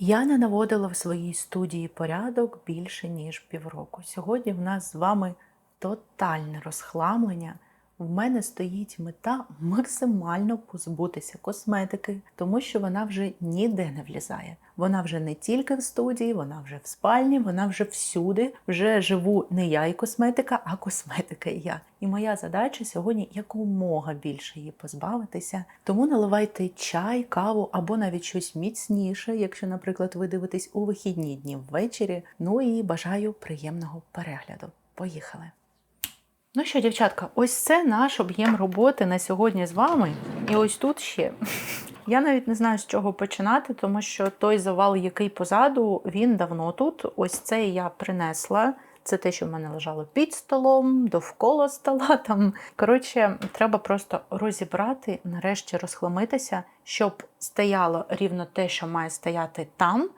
Я не наводила в своїй студії порядок більше ніж півроку. Сьогодні в нас з вами тотальне розхламлення. В мене стоїть мета максимально позбутися косметики, тому що вона вже ніде не влізає. Вона вже не тільки в студії, вона вже в спальні, вона вже всюди. Вже живу не я і косметика, а косметика і я. І моя задача сьогодні якомога більше її позбавитися. Тому наливайте чай, каву або навіть щось міцніше, якщо, наприклад, ви дивитесь у вихідні дні ввечері. Ну і бажаю приємного перегляду. Поїхали! Ну що, дівчатка, ось це наш об'єм роботи на сьогодні з вами. І ось тут ще. Я навіть не знаю, з чого починати, тому що той завал, який позаду, він давно тут. Ось це я принесла. Це те, що в мене лежало під столом, довкола стола. Коротше, треба просто розібрати, нарешті розхламитися, щоб стояло рівно те, що має стояти там,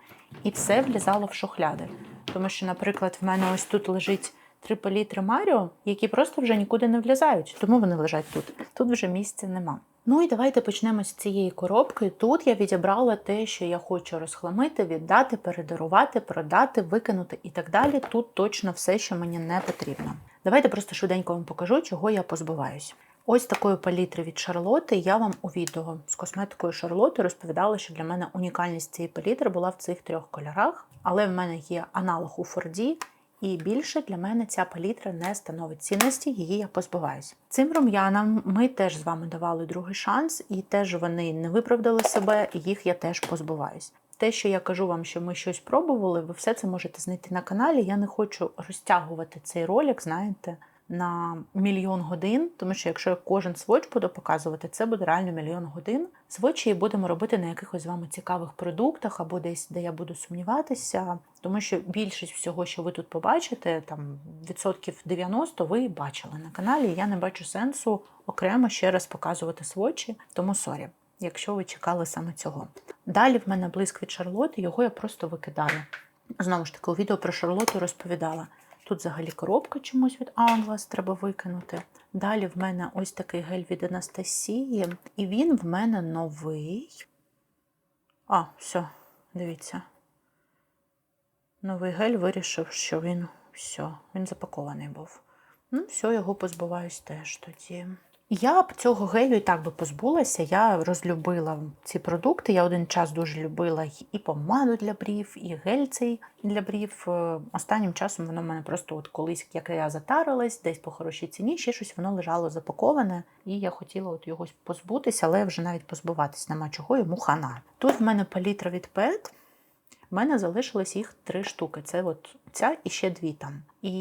і це влізало в шухляди. Тому що, наприклад, в мене ось тут лежить 3 палітри Маріо, які просто вже нікуди не влізають, тому вони лежать тут. Тут вже місця нема. Ну і давайте почнемо з цієї коробки. Тут я відібрала те, що я хочу розхламити, віддати, передарувати, продати, викинути і так далі. Тут точно все, що мені не потрібно. Давайте просто швиденько вам покажу, чого я позбуваюсь. Ось такої палітри від Шарлотти я вам у відео з косметикою Шарлотти розповідала, що для мене унікальність цієї палітри була в цих 3 кольорах, але в мене є аналог у Форді. І більше для мене ця палітра не становить цінності, її я позбуваюся. Цим рум'янам ми теж з вами давали другий шанс, і теж вони не виправдали себе, і їх я теж позбуваюсь. Те, що я кажу вам, що ми щось пробували, ви все це можете знайти на каналі. Я не хочу розтягувати цей ролик, знаєте, на мільйон годин, тому що якщо я кожен сводч буду показувати, це буде реально мільйон годин. Сводчі будемо робити на якихось з вами цікавих продуктах або десь, де я буду сумніватися, тому що більшість всього, що ви тут побачите, там відсотків 90 ви бачили на каналі, я не бачу сенсу окремо ще раз показувати сводчі, тому сорі, якщо ви чекали саме цього. Далі в мене блиск від Шарлотти, його я просто викидаю. Знову ж таки, у відео про Шарлотту розповідала. Тут взагалі коробка чомусь від Hourglass треба викинути. Далі в мене ось такий гель від Анастасії. І він в мене новий. А, все, дивіться. Новий гель вирішив, що він він запакований був. Ну, все, його позбуваюсь теж тоді. Я б цього гелю і так би позбулася, я розлюбила ці продукти, я один час дуже любила і помаду для брів, і гель цей для брів. Останнім часом воно в мене просто от колись, як я затарилась, десь по хорошій ціні, ще щось воно лежало запаковане, і я хотіла от його позбутися, але вже навіть позбуватись нема чого, йому хана. Тут в мене палітра від Pet, в мене залишилось їх 3 штуки, це от ця і ще 2 там. І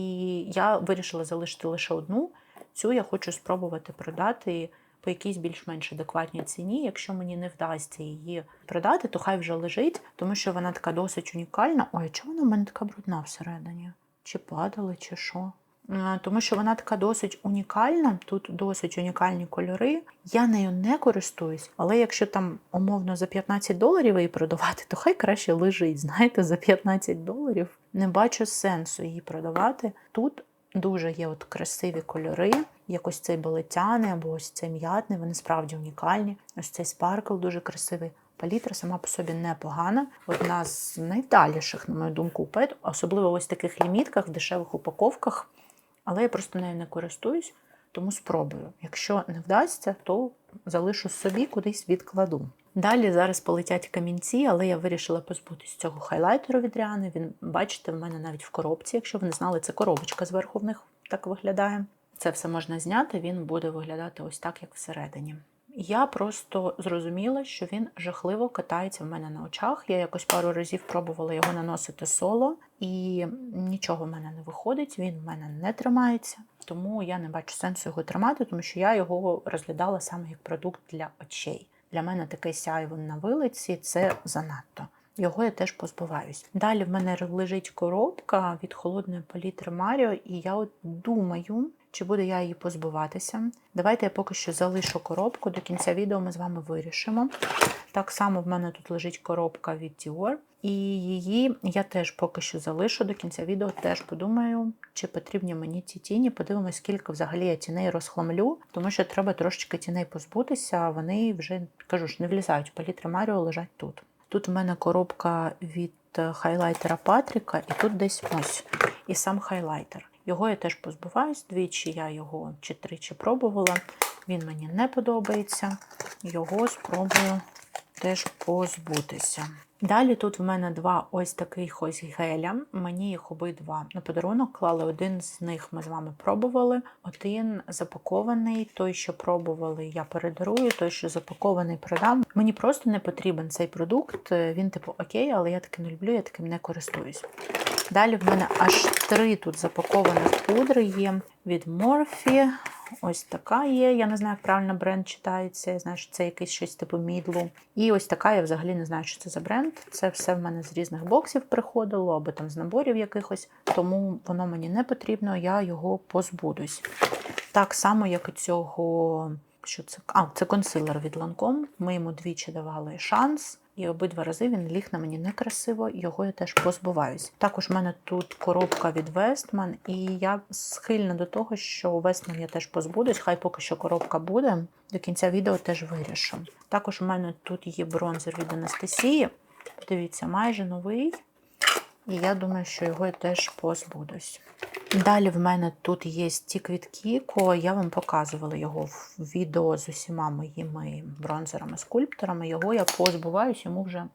я вирішила залишити лише одну. Цю я хочу спробувати продати по якійсь більш-менш адекватній ціні. Якщо мені не вдасться її продати, то хай вже лежить, тому що вона така досить унікальна. Ой, чому вона в мене така брудна всередині? Чи падали, чи що? Тому що вона така досить унікальна, тут досить унікальні кольори. Я нею не користуюсь, але якщо там умовно за $15 її продавати, то хай краще лежить, знаєте, за $15. Не бачу сенсу її продавати. Тут дуже є от красиві кольори, як ось цей балетяний або ось цей м'ятний, вони справді унікальні. Ось цей спаркл дуже красивий. Палітра сама по собі непогана. Одна з найвдаліших, на мою думку, у Pet, особливо в ось таких лімітках, в дешевих упаковках. Але я просто нею не користуюсь, тому спробую. Якщо не вдасться, то залишу собі, кудись відкладу. Далі зараз полетять камінці, але я вирішила позбутися цього хайлайтеру від Ріани. Він, бачите, в мене навіть в коробці. Якщо ви не знали, це коробочка зверху в них так виглядає. Це все можна зняти, він буде виглядати ось так, як всередині. Я просто зрозуміла, що він жахливо катається в мене на очах. Я якось пару разів пробувала його наносити соло, і нічого в мене не виходить, він в мене не тримається. Тому я не бачу сенсу його тримати, тому що я його розглядала саме як продукт для очей. Для мене таке сяйво на вилиці – це занадто. Його я теж позбуваюсь. Далі в мене лежить коробка від холодної палітри Маріо, і я от думаю, чи буду я її позбуватися. Давайте я поки що залишу коробку, до кінця відео ми з вами вирішимо. Так само в мене тут лежить коробка від Dior, і її я теж поки що залишу, до кінця відео теж подумаю, чи потрібні мені ці тіні. Подивимось, скільки взагалі я тіней розхламлю, тому що треба трошечки тіней позбутися, вони вже, кажу ж, не влізають в палітри Маріо, лежать тут. Тут в мене коробка від хайлайтера Патріка, і тут десь ось і сам хайлайтер. Його я теж позбуваюсь, двічі я його чи тричі пробувала. Він мені не подобається, його спробую теж позбутися. Далі тут в мене два ось таких ось геля. Мені їх обидва на подарунок клали. Один з них ми з вами пробували. Один запакований, той, що пробували, я передарую, той, що запакований, продам. Мені просто не потрібен цей продукт. Він типу окей, але я таким не люблю, я таким не користуюсь. Далі в мене аж 3 тут запакованих пудри є від Morphe. Ось така є, я не знаю, як правильно бренд читається, я знаю, що це якийсь щось типу мідлу. І ось така, я взагалі не знаю, що це за бренд. Це все в мене з різних боксів приходило, або там з наборів якихось, тому воно мені не потрібно, я його позбудусь. Так само, як і цього, що це? Це консилер від Lancome. Ми йому двічі давали шанс. І обидва рази він ліг на мені некрасиво, його я теж позбуваюсь. Також в мене тут коробка від Westman, і я схильна до того, що Westman я теж позбудусь, хай поки що коробка буде, до кінця відео теж вирішу. Також у мене тут є бронзер від Анастасії, дивіться, майже новий, і я думаю, що його я теж позбудусь. Далі в мене тут є стік від Kiko, я вам показувала його в відео з усіма моїми бронзерами-скульпторами, його я позбуваюсь, йому вже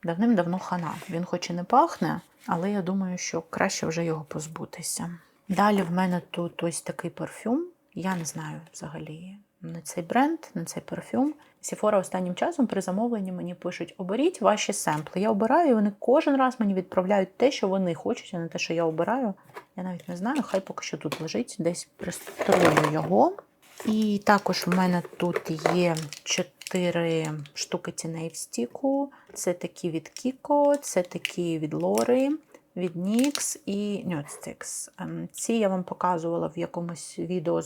давним-давно хана. Він хоч і не пахне, але я думаю, що краще вже його позбутися. Далі в мене тут ось такий парфюм, я не знаю взагалі на цей бренд, на цей парфюм. Sephora останнім часом при замовленні мені пишуть: оберіть ваші семпли. Я обираю, і вони кожен раз мені відправляють те, що вони хочуть, а не те, що я обираю. Я навіть не знаю, хай поки що тут лежить, десь пристрою його. І також в мене тут є 4 штуки тіней в стіку. Це такі від Kiko, це такі від Lori, від NYX і Nudestix. Ці я вам показувала в якомусь відео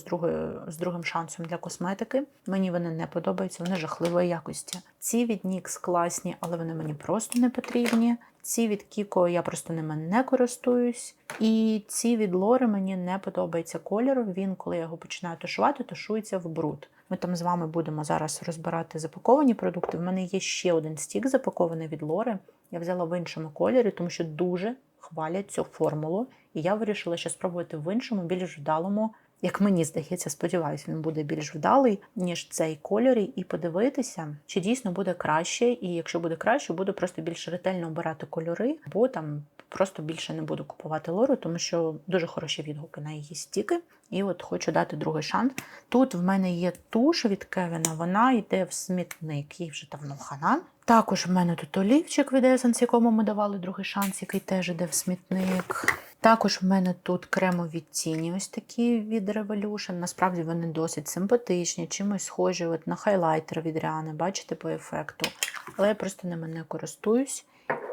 з другим шансом для косметики. Мені вони не подобаються, вони жахливої якості. Ці від NYX класні, але вони мені просто не потрібні. Ці від Kiko я просто ними не користуюсь. І ці від Lori мені не подобається кольор. Він, коли я його починаю тушувати, тушується в бруд. Ми там з вами будемо зараз розбирати запаковані продукти. В мене є ще один стік запакований від Lori. Я взяла в іншому кольорі, тому що дуже хвалять цю формулу. І я вирішила ще спробувати в іншому, більш вдалому. Як мені здається, сподіваюся, він буде більш вдалий, ніж цей кольорі, і подивитися, чи дійсно буде краще. І якщо буде краще, буду просто більш ретельно обирати кольори, бо там просто більше не буду купувати Лору, тому що дуже хороші відгуки на її стіки. І от хочу дати другий шанс. Тут в мене є туш від Кевіна, вона йде в смітник, їй вже давно хана. Також в мене тут олівчик від Essence, якому ми давали другий шанс, який теж йде в смітник. Також в мене тут кремові тіні, ось такі від Revolution. Насправді вони досить симпатичні, чимось схожі от на хайлайтер від Rihanna, бачите, по ефекту. Але я просто ними не користуюсь,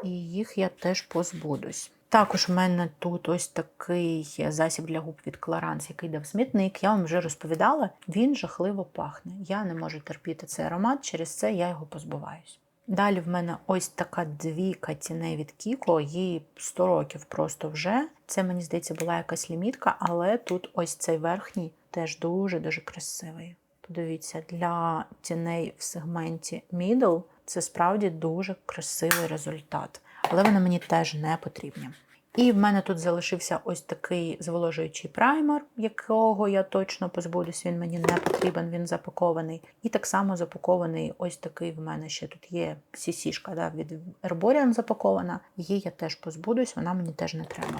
і їх я теж позбудусь. Також в мене тут ось такий засіб для губ від Clarins, який йде в смітник. Я вам вже розповідала, він жахливо пахне. Я не можу терпіти цей аромат, через це я його позбуваюсь. Далі в мене ось така двійка тіней від Kiko, їй 100 років просто вже. Це, мені здається, була якась лімітка, але тут ось цей верхній теж дуже-дуже красивий. Подивіться, для тіней в сегменті Middle це справді дуже красивий результат. Але вони мені теж не потрібні. І в мене тут залишився ось такий зволожуючий праймер, якого я точно позбудусь, він мені не потрібен, він запакований. І так само запакований ось такий в мене ще тут є CC-шка, від Herborian запакована. Її я теж позбудусь, вона мені теж не треба.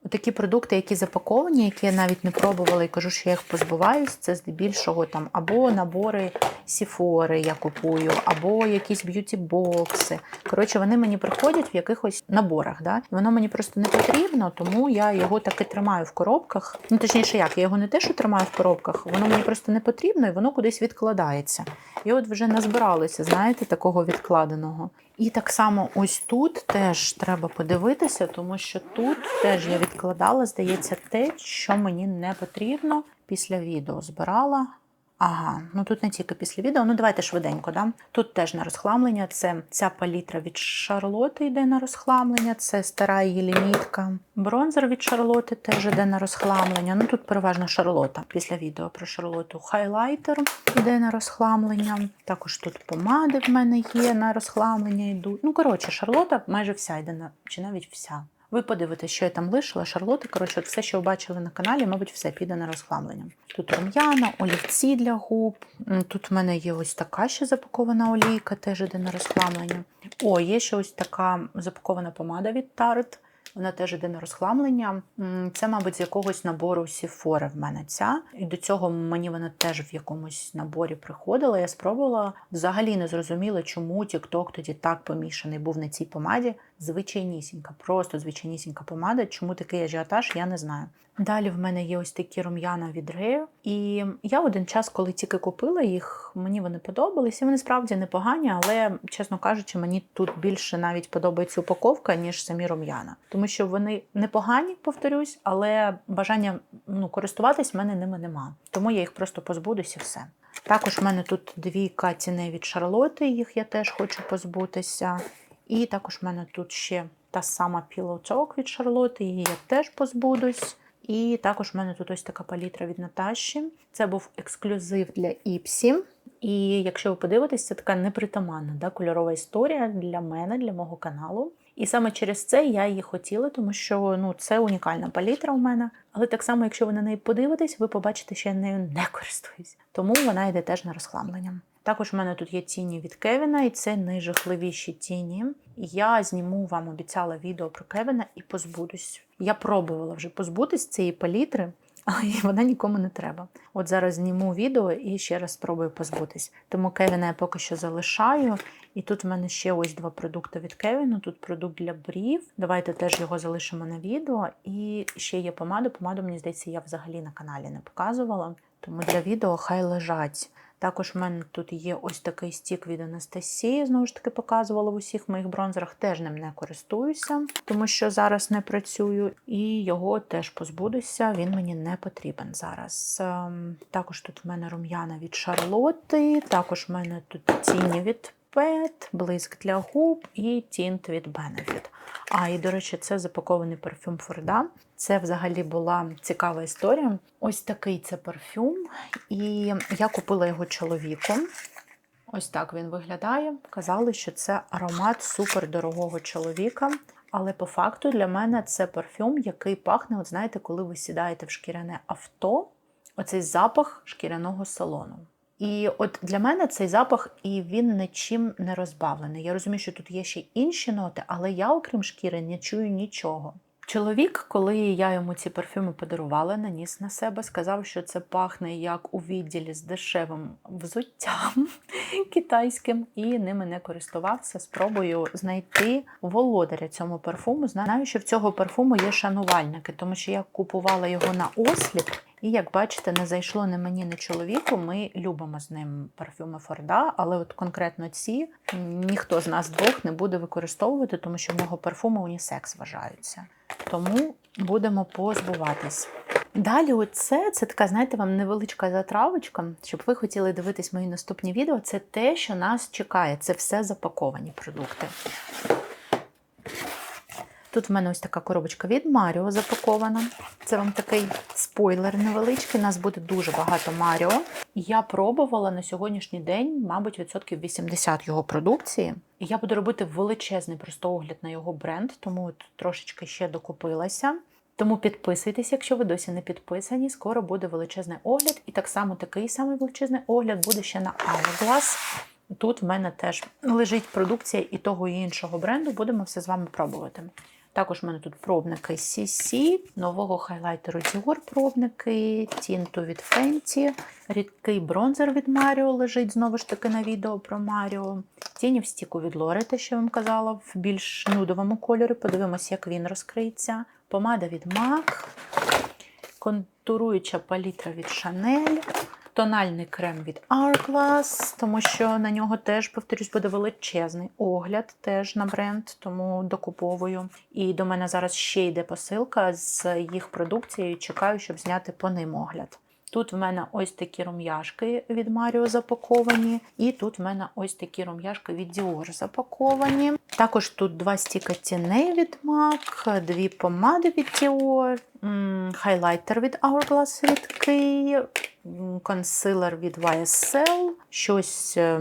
Такі продукти, які запаковані, які я навіть не пробувала і кажу, що я їх позбуваюсь, це здебільшого там або набори Sephora я купую, або якісь б'юті-бокси. Коротше, вони мені приходять в якихось наборах, да? І воно мені просто не потрібно, тому я його таки тримаю в коробках. Ну, точніше як, я його не те, що тримаю в коробках, воно мені просто не потрібно, і воно кудись відкладається. І от вже назбиралося, знаєте, такого відкладеного. І так само ось тут теж треба подивитися, тому що тут теж я відкладала, здається, те, що мені не потрібно. Після відео збирала. Ага, ну тут не тільки після відео, ну давайте швиденько, да? Тут теж на розхламлення, це ця палітра від Шарлотти йде на розхламлення, це стара її лімітка. Бронзер від Шарлотти теж йде на розхламлення, ну тут переважно Шарлотта, після відео про Шарлотту. Хайлайтер йде на розхламлення, також тут помади в мене є на розхламлення йдуть. Ну коротше, Шарлотта майже вся йде, чи навіть вся. Ви подивитесь, що я там лишила, Шарлотти, коротше, от все, що ви бачили на каналі, мабуть, все піде на розхламлення. Тут рум'яна, олівці для губ. Тут в мене є ось така ще запакована олійка, теж іде на розхламлення. О, є ще ось така запакована помада від Tarte. Вона теж йде на розхламлення. Це, мабуть, з якогось набору Sephora в мене ця. І до цього мені вона теж в якомусь наборі приходила. Я спробувала. Взагалі не зрозуміла, чому TikTok тоді так помішаний був на цій помаді. Звичайнісінька, просто звичайнісінька помада. Чому такий ажіотаж, я не знаю. Далі в мене є ось такі рум'яна від Rare. І я один час, коли тільки купила їх, мені вони подобалися. Вони справді непогані, але, чесно кажучи, мені тут більше навіть подобається упаковка, ніж самі рум'яна. Тому що вони непогані, повторюсь, але бажання користуватись в мене ними нема. Тому я їх просто позбудусь і все. Також в мене тут дві Катіне від Шарлотти, їх я теж хочу позбутися. І також в мене тут ще та сама Pillow Talk від Шарлотти, її я теж позбудусь. І також в мене тут ось така палітра від Наташі. Це був ексклюзив для Іпсі. І якщо ви подивитесь, це така непритаманна кольорова історія для мене, для мого каналу. І саме через це я її хотіла, тому що це унікальна палітра у мене. Але так само, якщо ви на неї подивитесь, ви побачите, що я нею не користуюсь. Тому вона йде теж на розхламлення. Також в мене тут є тіні від Кевіна, і це найжахливіші тіні. Я зніму вам, обіцяла, відео про Кевіна і позбудусь. Я пробувала вже позбутись цієї палітри, але вона нікому не треба. От зараз зніму відео і ще раз спробую позбутись. Тому Кевіна я поки що залишаю. І тут в мене ще ось два продукти від Кевіну. Тут продукт для брів. Давайте теж його залишимо на відео. І ще є помада. Помаду, мені здається, я взагалі на каналі не показувала. Тому для відео хай лежать. Також в мене тут є ось такий стік від Анастасії, знову ж таки показувала в усіх моїх бронзерах, теж ним не користуюся, тому що зараз не працюю, і його теж позбудуся, він мені не потрібен зараз. Також тут в мене рум'яна від Шарлотти, також в мене тут тіні від Pet, блиск для губ і тінт від Benefit. І, до речі, це запакований парфюм Форда. Це взагалі була цікава історія. Ось такий це парфюм, і я купила його чоловіку. Ось так він виглядає. Казали, що це аромат супердорогого чоловіка. Але по факту для мене це парфюм, який пахне, от знаєте, коли ви сідаєте в шкіряне авто, оцей запах шкіряного салону. І от для мене цей запах, і він нічим не розбавлений. Я розумію, що тут є ще інші ноти, але я, окрім шкіри, не чую нічого. Чоловік, коли я йому ці парфюми подарувала, наніс на себе, сказав, що це пахне як у відділі з дешевим взуттям китайським, і ними не користувався. Спробую знайти володаря цьому парфуму. Знаю, що в цього парфуму є шанувальники, тому що я купувала його на осліп, і, як бачите, не зайшло ні мені, ні чоловіку. Ми любимо з ним парфюми Форда, але от конкретно ці ніхто з нас двох не буде використовувати, тому що в нього парфуми унісекс вважаються. Тому будемо позбуватись. Далі оце, це така, знаєте, вам невеличка затравочка, щоб ви хотіли дивитись мої наступні відео. Це те, що нас чекає. Це все запаковані продукти. Тут в мене ось така коробочка від Маріо запакована. Це вам такий спойлер невеличкий. У нас буде дуже багато Маріо. Я пробувала на сьогоднішній день, мабуть, 80% його продукції. І я буду робити величезний просто огляд на його бренд, тому от трошечки ще докупилася. Тому підписуйтесь, якщо ви досі не підписані. Скоро буде величезний огляд. І так само такий самий величезний огляд буде ще на Hourglass. Тут в мене теж лежить продукція і того, і іншого бренду. Будемо все з вами пробувати. Також в мене тут пробники CC, нового хайлайтеру Dior пробники, тінту від Fenty, рідкий бронзер від Маріо лежить, знову ж таки, на відео про Маріо. Тіні в стіку від Лори, те, що я вам казала, в більш нудовому кольорі. Подивимось, як він розкриється. Помада від MAC, контуруюча палітра від Chanel, тональний крем від Hourglass, тому що на нього теж, повторюсь, буде величезний огляд теж на бренд, тому докуповую. І до мене зараз ще йде посилка з їх продукцією, чекаю, щоб зняти по ним огляд. Тут в мене ось такі рум'яшки від Mario запаковані. І тут в мене ось такі рум'яшки від Dior запаковані. Також тут 2 стіка тіней від MAC, 2 помади від Dior, хайлайтер від Hourglass рідкий, консилер від YSL,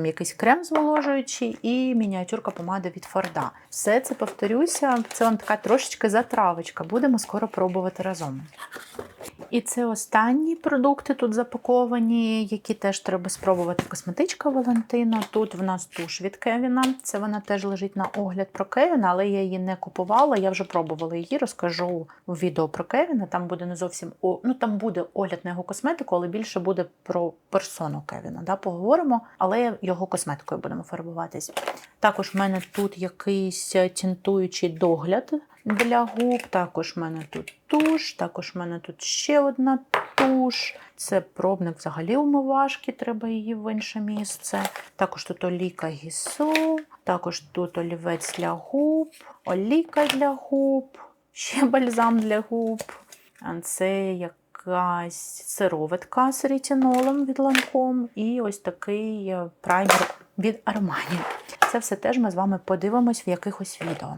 якийсь крем зволожуючий і мініатюрка помади від Форда. Все це, повторюся, це вам така трошечки затравочка. Будемо скоро пробувати разом. І це останні продукти тут запаковані, які теж треба спробувати. Косметичка Валентино. Тут в нас туш від Кевіна. Це вона теж лежить на огляд про Кевіна, але я її не купувала. Я вже пробувала її, розкажу в відео про Кевіна. Там буде не зовсім, там буде огляд на його косметику, але більше буде про персону Кевіна. Да, поговоримо, але його косметикою будемо фарбуватись. Також в мене тут якийсь тінтуючий догляд для губ, також в мене тут туш, також в мене тут ще одна туш. Це пробник взагалі умивашки, треба її в інше місце. Також тут олійка Гісу, також тут олівець для губ, олійка для губ, ще бальзам для губ. Це якась сироватка з ретинолом від Lancome і ось такий праймер від Armani. Це все теж ми з вами подивимось в якихось відео.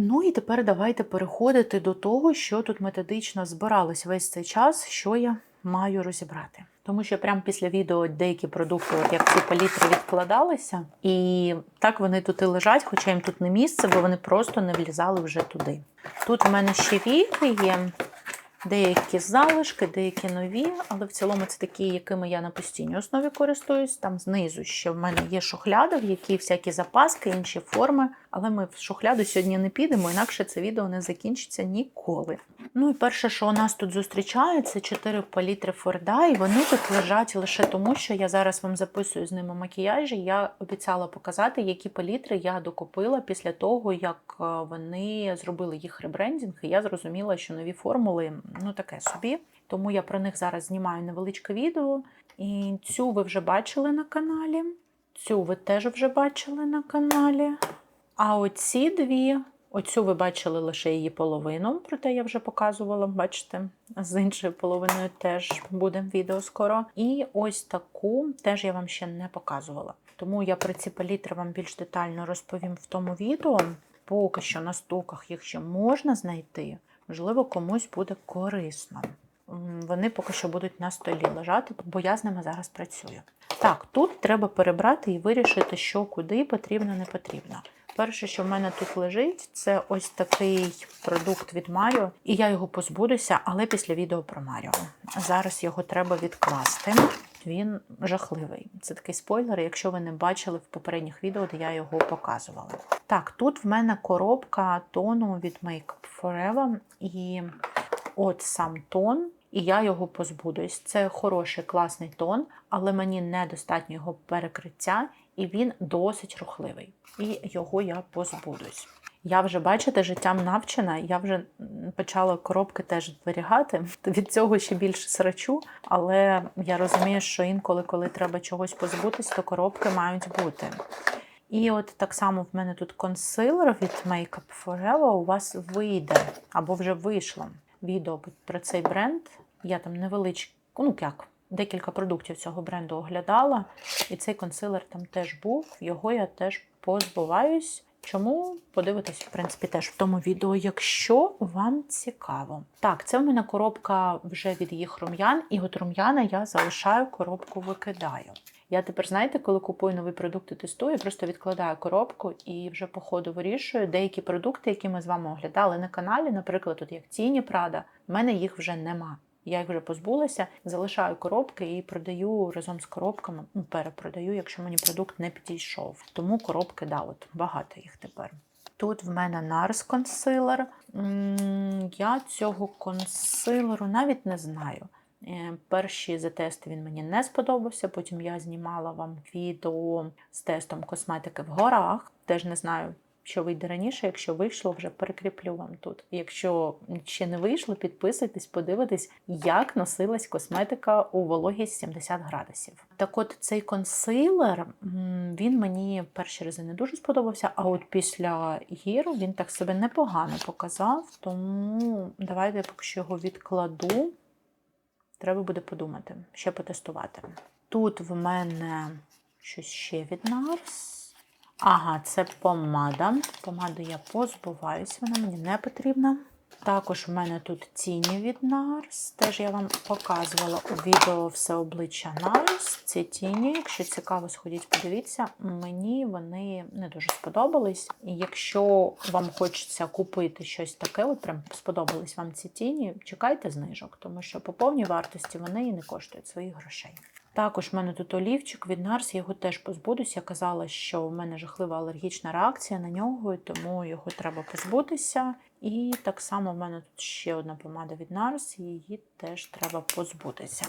Ну і тепер давайте переходити до того, що тут методично збиралось весь цей час, що я маю розібрати. Тому що прямо після відео деякі продукти, як ці палітри, відкладалися, і так вони тут і лежать, хоча їм тут не місце, бо вони просто не влізали вже туди. Тут в мене ще віки є, деякі залишки, деякі нові, але в цілому це такі, якими я на постійній основі користуюсь. Там знизу ще в мене є шухляда, в якій всякі запаски, інші форми. Але ми в шухляду сьогодні не підемо, інакше це відео не закінчиться ніколи. Ну і перше, що у нас тут зустрічає, це 4 палітри Форда, і вони тут лежать лише тому, що я зараз вам записую з ними макіяжі. Я обіцяла показати, які палітри я докупила після того, як вони зробили їх ребрендінг, і я зрозуміла, що нові формули, таке собі. Тому я про них зараз знімаю невеличке відео. І цю ви вже бачили на каналі, цю ви теж вже бачили на каналі. А оці дві, оцю ви бачили лише її половину, проте я вже показувала, бачите, з іншою половиною теж буде відео скоро. І ось таку теж я вам ще не показувала. Тому я про ці палітри вам більш детально розповім в тому відео. Поки що на стоках їх ще можна знайти, можливо, комусь буде корисно. Вони поки що будуть на столі лежати, бо я з ними зараз працюю. Так, тут треба перебрати і вирішити, що куди потрібно, не потрібно. Перше, що в мене тут лежить, це ось такий продукт від Mario, і я його позбудуся, але після відео про Mario. Зараз його треба відкласти. Він жахливий. Це такий спойлер, якщо ви не бачили в попередніх відео, де я його показувала. Так, тут в мене коробка тону від Make Up Forever, і от сам тон, і я його позбудусь. Це хороший, класний тон, але мені недостатньо його перекриття, і він досить рухливий. І його я позбудусь. Я вже, бачите, життям навчена, я вже почала коробки теж зберігати. Від цього ще більше срачу, але я розумію, що інколи, коли треба чогось позбутись, то коробки мають бути. І от так само в мене тут консилер від Make Up Forever у вас вийде, або вже вийшло відео про цей бренд. Я там невеличкий, декілька продуктів цього бренду оглядала, і цей консилер там теж був, його я теж позбуваюсь. Чому? Подивитесь, в принципі, теж в тому відео, якщо вам цікаво. Так, це в мене коробка вже від їх рум'ян, і от рум'яна я залишаю, коробку викидаю. Я тепер, знаєте, коли купую нові продукти, тестую, просто відкладаю коробку і вже по ходу вирішую деякі продукти, які ми з вами оглядали на каналі, наприклад, тут як Тіні Прада, в мене їх вже нема. Я їх вже позбулася, залишаю коробки і продаю разом з коробками, перепродаю, якщо мені продукт не підійшов. Тому коробки, багато їх тепер. Тут в мене NARS консилер. Я цього консилеру навіть не знаю. Перші затести він мені не сподобався, потім я знімала вам відео з тестом косметики в горах. Теж не знаю, що вийде раніше, якщо вийшло, вже перекріплю вам тут. Якщо ще не вийшло, підписуйтесь, подивитесь, як носилась косметика у вологість 70 градусів. Так от цей консилер, він мені перші рази не дуже сподобався, а от після гір він так себе непогано показав, тому давайте я поки що його відкладу. Треба буде подумати, ще потестувати. Тут в мене щось ще від NARS. Ага, це помада. Помаду я позбуваюсь, вона мені не потрібна. Також в мене тут тіні від NARS. Теж я вам показувала у відео все обличчя NARS. Ці тіні, якщо цікаво, сходіть, подивіться. Мені вони не дуже сподобались. І якщо вам хочеться купити щось таке, от прям сподобались вам ці тіні, чекайте знижок, тому що по повній вартості вони і не коштують своїх грошей. Також в мене тут олівчик від NARS, я його теж позбудусь. Я казала, що в мене жахлива алергічна реакція на нього, тому його треба позбутися. І так само в мене тут ще одна помада від NARS, її теж треба позбутися.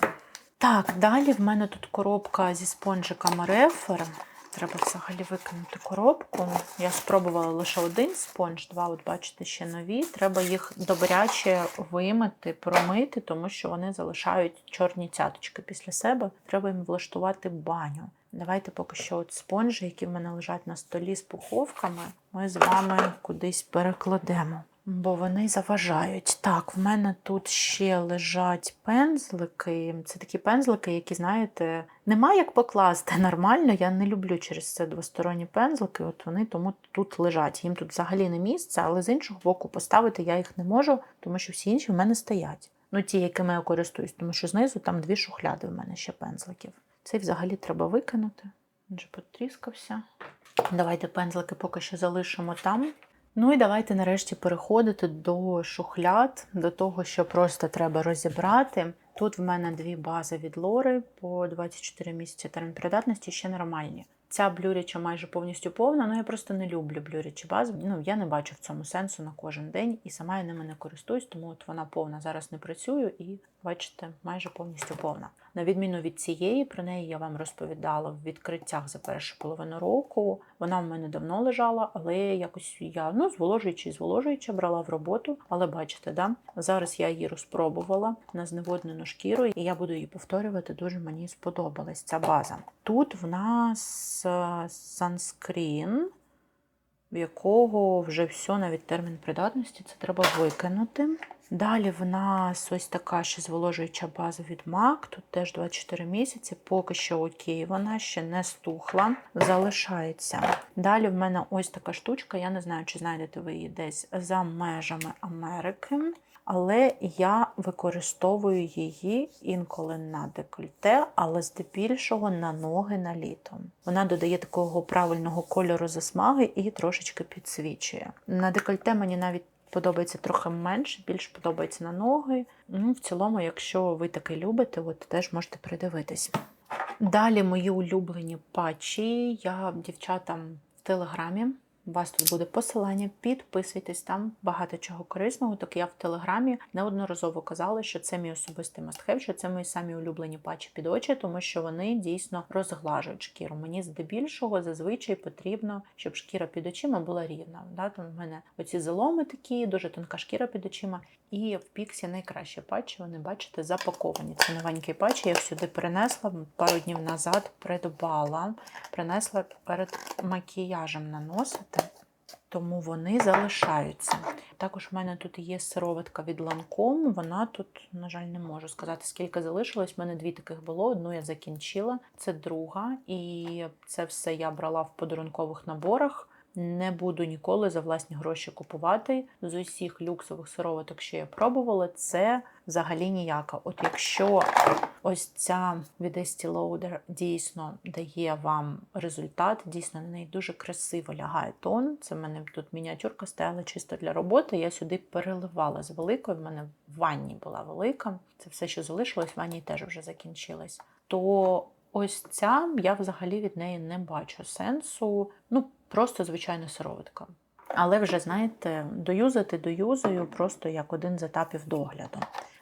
Так, далі в мене тут коробка зі спонжиками Рефер. Треба взагалі викинути коробку. Я спробувала лише один спонж, два, от бачите, ще нові. Треба їх добряче вимити, промити, тому що вони залишають чорні цяточки після себе. Треба їм влаштувати баню. Давайте поки що от спонжі, які в мене лежать на столі з пуховками, ми з вами кудись перекладемо, бо вони заважають. Так, в мене тут ще лежать пензлики. Це такі пензлики, які, знаєте, немає як покласти нормально. Я не люблю через це двосторонні пензлики, от вони тому тут лежать. Їм тут взагалі не місце, але з іншого боку поставити я їх не можу, тому що всі інші в мене стоять. Ну, ті, якими я користуюсь, тому що знизу там 2 шухляди в мене ще пензликів. Цей взагалі треба викинути. Він же потріскався. Давайте пензлики поки що залишимо там. Ну і давайте нарешті переходити до шухляд, до того, що просто треба розібрати. Тут в мене 2 бази від Лори по 24 місяці термін придатності, ще нормальні. Ця блюряча майже повністю повна, але я просто не люблю блюрячі бази. Ну, я не бачу в цьому сенсу на кожен день і сама я ними не користуюсь, тому от вона повна. Зараз не працюю і, бачите, майже повністю повна. На відміну від цієї, про неї я вам розповідала в відкриттях за першу половину року. Вона в мене давно лежала, але якось я, зволожуючи брала в роботу. Але бачите, да? Зараз я її розпробувала на зневоднену шкіру, і я буду її повторювати, дуже мені сподобалась ця база. Тут в нас санскрін, в якого вже все, навіть термін придатності, це треба викинути. Далі в нас ось така ще зволожуюча база від MAC, тут теж 24 місяці, поки що окей, вона ще не стухла, залишається. Далі в мене ось така штучка, я не знаю, чи знайдете ви її десь за межами Америки, але я використовую її інколи на декольте, але здебільшого на ноги на літо. Вона додає такого правильного кольору засмаги і трошечки підсвічує. На декольте мені навіть подобається трохи менше, більш подобається на ноги. Ну, в цілому, якщо ви таке любите, от теж можете придивитись. Далі мої улюблені патчі. Я дівчатам в Телеграмі. У вас тут буде посилання, підписуйтесь, там багато чого корисного. Так я в Телеграмі неодноразово казала, що це мій особистий must-have, що це мої самі улюблені патчі під очі, тому що вони дійсно розглажують шкіру. Мені здебільшого зазвичай потрібно, щоб шкіра під очима була рівна. Там в мене оці заломи такі, дуже тонка шкіра під очима. І в Піксі найкращі патчі, вони, бачите, запаковані. Це новенький патч, я їх сюди принесла, пару днів назад придбала. Принесла перед макіяжем наносити, тому вони залишаються. Також в мене тут є сироватка від Lancome, вона тут, на жаль, не можу сказати, скільки залишилось. У мене 2 таких було, одну я закінчила, це друга. І це все я брала в подарункових наборах. Не буду ніколи за власні гроші купувати. З усіх люксових сироваток, що я пробувала, це взагалі ніяка. От якщо ось ця від Estee Lauder дійсно дає вам результат, дійсно на неї дуже красиво лягає тон. Це в мене тут мініатюрка стояла чисто для роботи, я сюди переливала з великою, в мене в ванні була велика. Це все, що залишилось, в ванні теж вже закінчилось. То ось ця, я взагалі від неї не бачу сенсу. Просто звичайна сироватка. Але вже, знаєте, доюзаю просто як один з етапів догляду.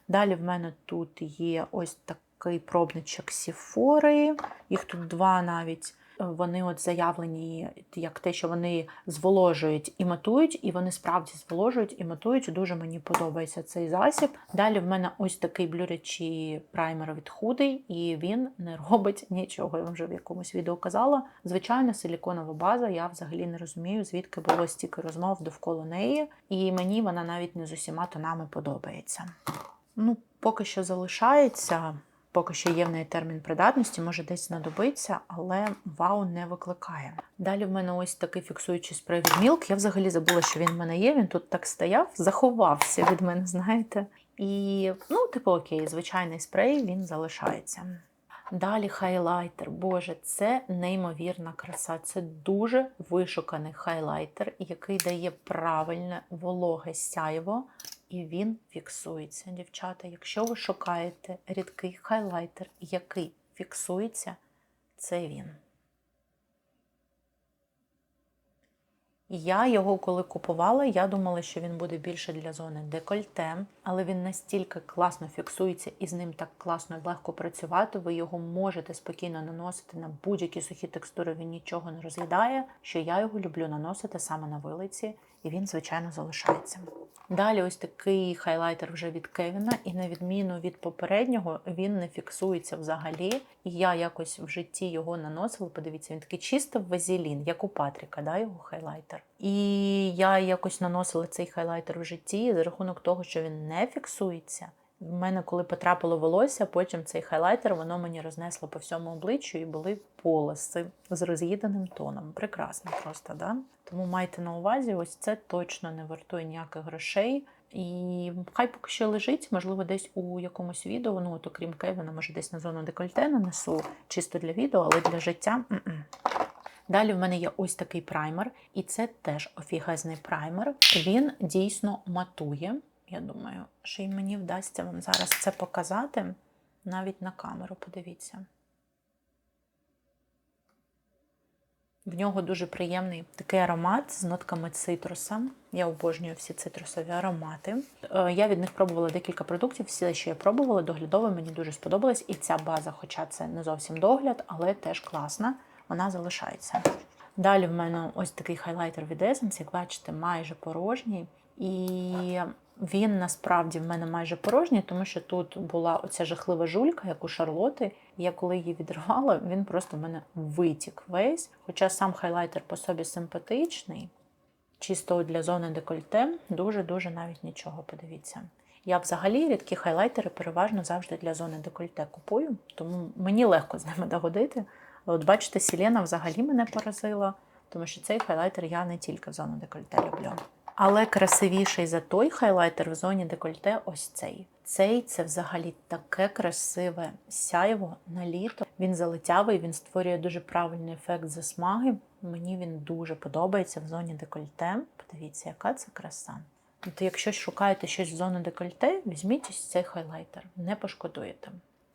Далі в мене тут є ось такий пробничок Сіфори. Їх тут 2 навіть. Вони от заявлені як те, що вони зволожують і матують, і вони справді зволожують і матують. Дуже мені подобається цей засіб. Далі в мене ось такий блюрячий праймер від Huda, і він не робить нічого. Я вам вже в якомусь відео казала. Звичайна силіконова база, я взагалі не розумію, звідки було стільки розмов довкола неї. І мені вона навіть не з усіма тонами подобається. Поки що залишається, поки що є в неї термін придатності, може десь знадобиться, але вау не викликає. Далі в мене ось такий фіксуючий спрей від Milk. Я взагалі забула, що він в мене є, він тут так стояв, заховався від мене, знаєте. І, типу окей, звичайний спрей, він залишається. Далі хайлайтер. Боже, це неймовірна краса. Це дуже вишуканий хайлайтер, який дає правильне вологе сяйво, і він фіксується. Дівчата, якщо ви шукаєте рідкий хайлайтер, який фіксується, це він. Я його коли купувала, я думала, що він буде більше для зони декольте, але він настільки класно фіксується і з ним так класно і легко працювати, ви його можете спокійно наносити на будь-які сухі текстури, він нічого не роз'їдає, що я його люблю наносити саме на вилиці, і він, звичайно, залишається. Далі ось такий хайлайтер вже від Кевіна, і на відміну від попереднього, він не фіксується взагалі. І я якось в житті його наносила, подивіться, він такий чисто вазелін, як у Патріка, да, його хайлайтер. І я якось наносила цей хайлайтер в житті, і за рахунок того, що він не фіксується, в мене, коли потрапило волосся, потім цей хайлайтер, воно мені рознесло по всьому обличчю і були полоси з роз'їденим тоном. Прекрасно просто, да? Тому майте на увазі, ось це точно не вартує ніяких грошей. І хай поки що лежить, можливо, десь у якомусь відео, от окрім Кевіна, може десь на зону декольте нанесу, чисто для відео, але для життя Далі в мене є ось такий праймер, і це теж офігезний праймер. Він дійсно матує. Я думаю, що і мені вдасться вам зараз це показати, навіть на камеру, подивіться. В нього дуже приємний такий аромат з нотками цитруса. Я обожнюю всі цитрусові аромати. Я від них пробувала декілька продуктів, всі, що я пробувала, доглядові, мені дуже сподобалось. І ця база, хоча це не зовсім догляд, але теж класна, вона залишається. Далі в мене ось такий хайлайтер від Essence, як бачите, майже порожній. І він насправді в мене майже порожній, тому що тут була оця жахлива жулька, як у Шарлоти. І я коли її відривала, він просто в мене витік весь. Хоча сам хайлайтер по собі симпатичний, чисто для зони декольте, дуже-дуже навіть нічого, подивіться. Я взагалі рідкі хайлайтери переважно завжди для зони декольте купую, тому мені легко з ними догодити. От бачите, Селена взагалі мене поразила, тому що цей хайлайтер я не тільки в зону декольте люблю. Але красивіший за той хайлайтер в зоні декольте ось цей. Цей – це взагалі таке красиве сяйво на літо. Він залетявий, він створює дуже правильний ефект засмаги. Мені він дуже подобається в зоні декольте. Подивіться, яка це краса. От якщо шукаєте щось в зону декольте, візьміть ось цей хайлайтер, не пошкодуєте.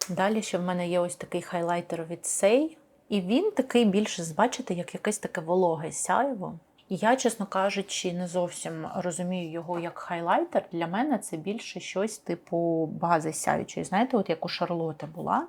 Далі ще в мене є ось такий хайлайтер від Сей. І він такий більше, бачите, як якесь таке вологе сяйво. І я, чесно кажучи, не зовсім розумію його як хайлайтер. Для мене це більше щось типу бази сяючої. Знаєте, от як у Шарлоти була.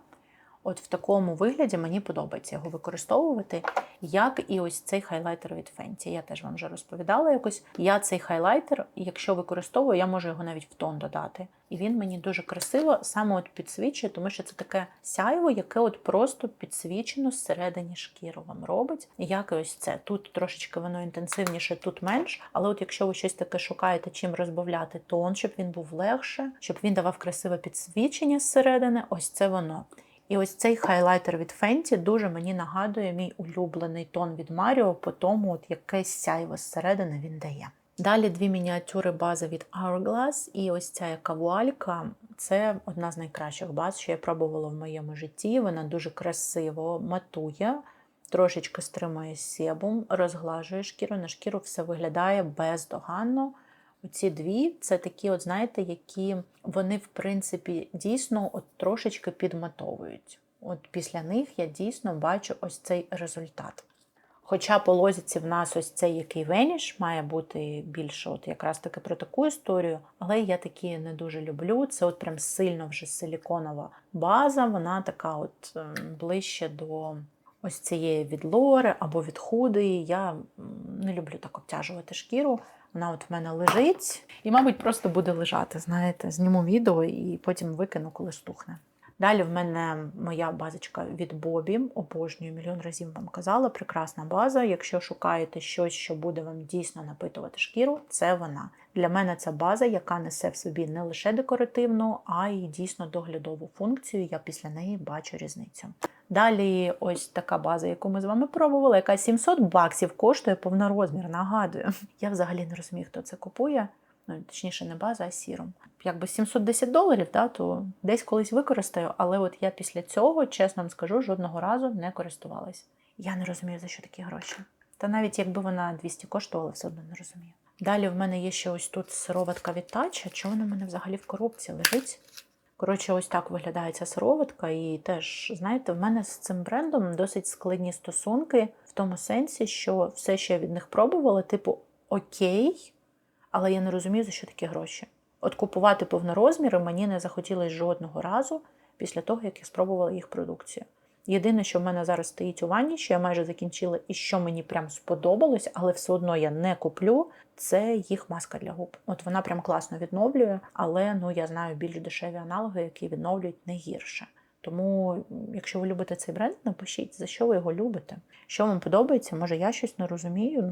От в такому вигляді мені подобається його використовувати, як і ось цей хайлайтер від Fenty. Я теж вам вже розповідала якось. Я цей хайлайтер, якщо використовую, я можу його навіть в тон додати. І він мені дуже красиво саме от підсвічує, тому що це таке сяйво, яке от просто підсвічено зсередині шкіру вам робить. Як і ось це. Тут трошечки воно інтенсивніше, тут менш. Але от якщо ви щось таке шукаєте, чим розбавляти тон, щоб він був легше, щоб він давав красиве підсвічення зсередини, ось це воно. І ось цей хайлайтер від Fenty дуже мені нагадує мій улюблений тон від Mario, по тому, от якесь сяйво зсередини він дає. Далі дві мініатюри бази від Hourglass, і ось ця яка вуалька, це одна з найкращих баз, що я пробувала в моєму житті. Вона дуже красиво матує, трошечки стримує себум, розглажує шкіру, на шкіру все виглядає бездоганно. Оці дві, це такі, от знаєте, які вони, в принципі, дійсно от трошечки підматовують. От після них я дійсно бачу ось цей результат. Хоча по лозіці в нас ось цей який Vanish має бути більше от якраз таки про таку історію, але я такі не дуже люблю. Це от прям сильно вже силіконова база, вона така от ближче до ось цієї від Лори або від Huda. Я не люблю так обтяжувати шкіру. Вона от в мене лежить і, мабуть, просто буде лежати, знаєте, зніму відео і потім викину, коли стухне. Далі в мене моя базочка від Бобі, обожнюю, мільйон разів вам казала, прекрасна база. Якщо шукаєте щось, що буде вам дійсно напитувати шкіру, це вона. Для мене це база, яка несе в собі не лише декоративну, а й дійсно доглядову функцію, я після неї бачу різницю. Далі ось така база, яку ми з вами пробували, яка $700 коштує повнорозмір, нагадую. Я взагалі не розумію, хто це купує. Ну, точніше, не база, а сіром. Якби $710, да, то десь колись використаю, але от я після цього, чесно вам скажу, жодного разу не користувалась. Я не розумію, за що такі гроші. Та навіть якби вона 200 коштувала, все одно не розумію. Далі в мене є ще ось тут сироватка від Touch. Чого вона в мене взагалі в коробці лежить? Коротше, ось так виглядає ця сироватка. І теж, знаєте, в мене з цим брендом досить складні стосунки в тому сенсі, що все, що я від них пробувала, типу, окей, але я не розумію, за що такі гроші. От купувати повнорозміри мені не захотілося жодного разу після того, як я спробувала їх продукцію. Єдине, що в мене зараз стоїть у ванні, що я майже закінчила і що мені прям сподобалось, але все одно я не куплю, це їх маска для губ. От вона прям класно відновлює, але я знаю більш дешеві аналоги, які відновлюють не гірше. Тому, якщо ви любите цей бренд, напишіть, за що ви його любите. Що вам подобається, може я щось не розумію.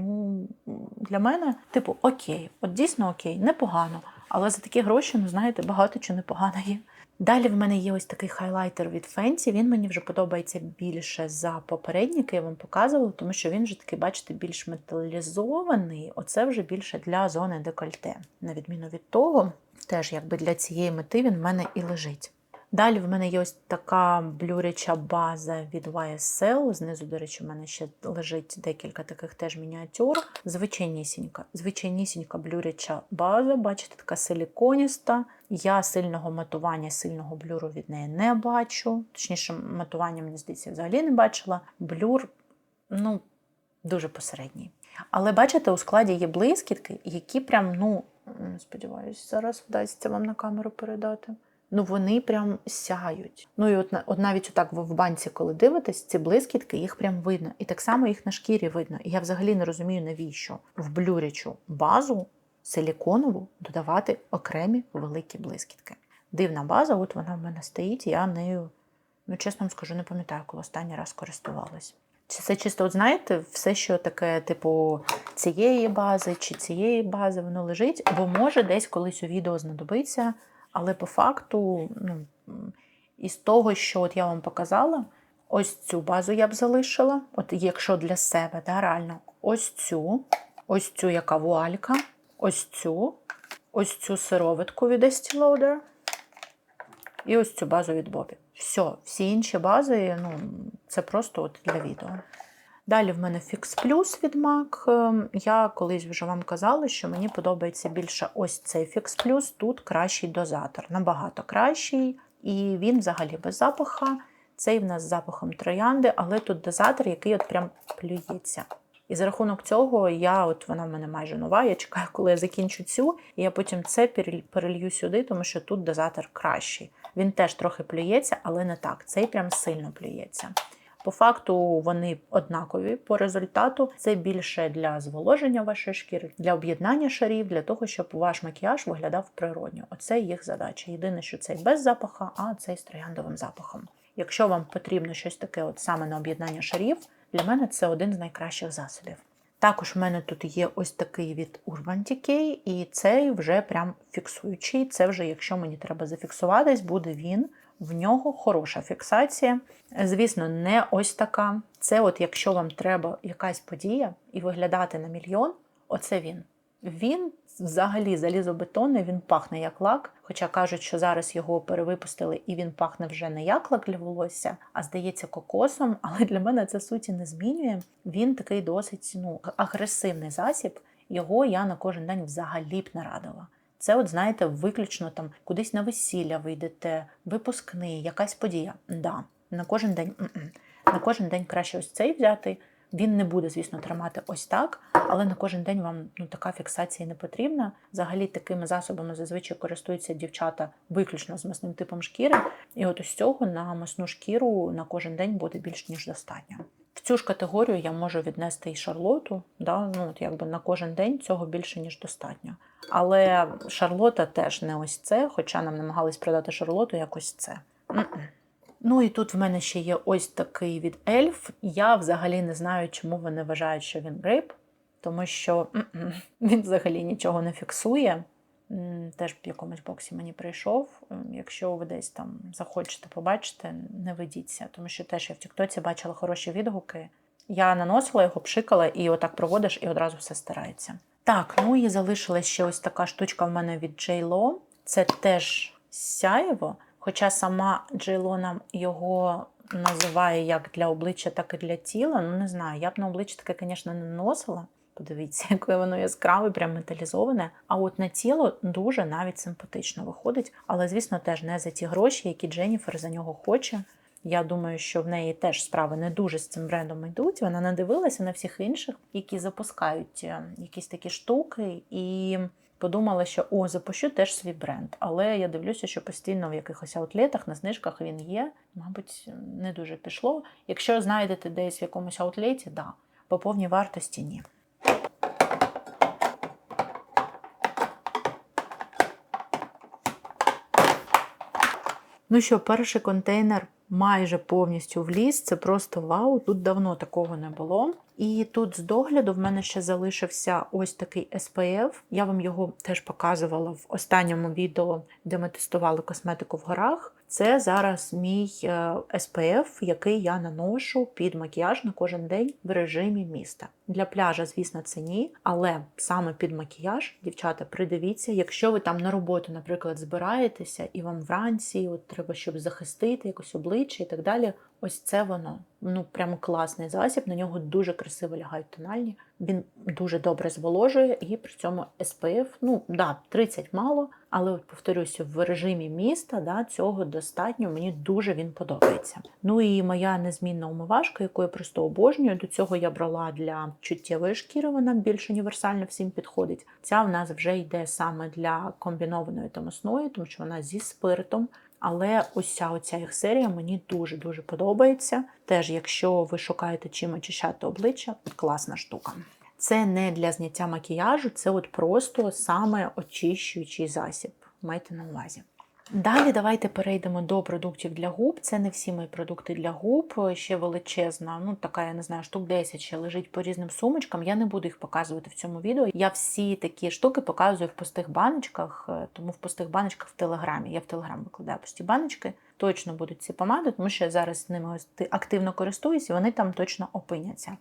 Для мене, типу, окей, от дійсно окей, непогано. Але за такі гроші, знаєте, багато чого непогано є. Далі в мене є ось такий хайлайтер від Fenty. Він мені вже подобається більше за попередній, який я вам показувала, тому що він вже такий, бачите, більш металізований. Оце вже більше для зони декольте. На відміну від того, теж якби для цієї мети він в мене і лежить. Далі в мене є ось така блюряча база від YSL. Знизу, до речі, в мене ще лежить декілька таких теж мініатюр. Звичайнісінька блюряча база, бачите, така силіконіста. Я сильного матування, сильного блюру від неї не бачу. Точніше, матування, мені здається, взагалі не бачила. Блюр, дуже посередній. Але, бачите, у складі є блискітки, які прям, сподіваюся, зараз вдасться вам на камеру передати. Вони прям сяють. І от навіть отак ви в банці, коли дивитесь, ці блискітки, їх прям видно. І так само їх на шкірі видно. І я взагалі не розумію, навіщо в блюрячу базу силіконову додавати окремі великі блискітки. Дивна база, от вона в мене стоїть, я нею, чесно вам скажу, не пам'ятаю, коли останній раз користувалась. Чи це чисто, от знаєте, все, що таке, типу, цієї бази чи цієї бази, воно лежить, бо може десь колись у відео знадобиться. Але по факту, із того, що от я вам показала, ось цю базу я б залишила, от якщо для себе, реально, ось цю яка вуалька, ось цю сироватку від Estee Lauder і ось цю базу від Bobbi. Всі інші бази, це просто от для відео. Далі в мене Fix Plus від MAC. Я колись вже вам казала, що мені подобається більше ось цей Fix Plus. Тут кращий дозатор, набагато кращий. І він взагалі без запаха. Цей в нас з запахом троянди, але тут дозатор, який от прям плюється. І за рахунок цього вона в мене майже нова, я чекаю, коли я закінчу цю, і я потім це перелью сюди, тому що тут дозатор кращий. Він теж трохи плюється, але не так. Цей прям сильно плюється. По факту вони однакові по результату. Це більше для зволоження вашої шкіри, для об'єднання шарів, для того, щоб ваш макіяж виглядав природньо. Оце їх задача. Єдине, що цей без запаха, а цей з трояндовим запахом. Якщо вам потрібно щось таке от саме на об'єднання шарів, для мене це один з найкращих засобів. Також в мене тут є ось такий від Urban Decay, і цей вже прям фіксуючий. Це вже, якщо мені треба зафіксуватись, буде він. В нього хороша фіксація. Звісно, не ось така. Це от якщо вам треба якась подія і виглядати на мільйон, оце він. Він взагалі залізобетонний, він пахне як лак. Хоча кажуть, що зараз його перевипустили і він пахне вже не як лак для волосся, а здається кокосом. Але для мене це суті не змінює. Він такий досить агресивний засіб. Його я на кожен день взагалі б не радила. Це, от знаєте, виключно там кудись на весілля вийдете, випускний, якась подія. Да, на кожен день. На кожен день краще ось цей взяти. Він не буде, звісно, тримати ось так, але на кожен день вам така фіксація не потрібна. Взагалі такими засобами зазвичай користуються дівчата виключно з масним типом шкіри. І от ось цього на масну шкіру на кожен день буде більш ніж достатньо. В цю ж категорію я можу віднести і Шарлоту, на кожен день цього більше, ніж достатньо. Але Шарлота теж не ось це, хоча нам намагались продати Шарлоту як ось це. Ну і тут в мене ще є ось такий від Ельф. Я взагалі не знаю, чому вони вважають, що він гриб, тому що він взагалі нічого не фіксує. Теж в якомусь боксі мені прийшов. Якщо ви десь там захочете побачити, не ведіться, тому що теж я в Тіктоці бачила хороші відгуки. Я наносила його, пшикала, і отак проводиш, і одразу все стирається. Так, ну і залишилась ще ось така штучка в мене від J.Lo. Це теж сяєво, хоча сама J.Lo нам його називає як для обличчя, так і для тіла. Ну, не знаю, я б на обличчя таке, звісно, не наносила. Подивіться, яке воно яскраве, прям металізоване. А от на тіло дуже навіть симпатично виходить. Але, звісно, теж не за ті гроші, які Дженніфер за нього хоче. Я думаю, що в неї теж справи не дуже з цим брендом йдуть. Вона надивилася на всіх інших, які запускають якісь такі штуки, і подумала, що запущу теж свій бренд. Але я дивлюся, що постійно в якихось аутлетах, на знижках він є. Мабуть, не дуже пішло. Якщо знайдете десь в якомусь аутлеті, да. По повній вартості – ні. Ну що, перший контейнер майже повністю вліз, це просто вау, тут давно такого не було. І тут з догляду в мене ще залишився ось такий SPF. Я вам його теж показувала в останньому відео, де ми тестували косметику в горах. Це зараз мій SPF, який я наношу під макіяж на кожен день в режимі міста. Для пляжа, звісно, це ні, але саме під макіяж, дівчата, придивіться, якщо ви там на роботу, наприклад, збираєтеся і вам вранці треба, щоб захистити якось обличчя і так далі, ось це воно. Ну, прямо класний засіб, на нього дуже красиво лягають тональні. Він дуже добре зволожує і при цьому SPF, 30 мало, але, повторюся, в режимі міста, цього достатньо, мені дуже він подобається. Ну і моя незмінна умивашка, яку я просто обожнюю, до цього я брала для чуттєвої шкіри, вона більш універсально всім підходить. Ця в нас вже йде саме для комбінованої тонусної, тому що вона зі спиртом. Але ось ця їх серія мені дуже-дуже подобається. Теж, якщо ви шукаєте чим очищати обличчя, класна штука. Це не для зняття макіяжу, це от просто саме очищуючий засіб. Майте на увазі. Далі давайте перейдемо до продуктів для губ. Це не всі мої продукти для губ, ще величезна, така, я не знаю, штук 10 ще лежить по різним сумочкам. Я не буду їх показувати в цьому відео. Я всі такі штуки показую в пустих баночках, тому в пустих баночках в Телеграмі. Я в Телеграм викладаю пусті баночки. Точно будуть ці помади, тому що я зараз ними активно користуюсь, і вони там точно опиняться.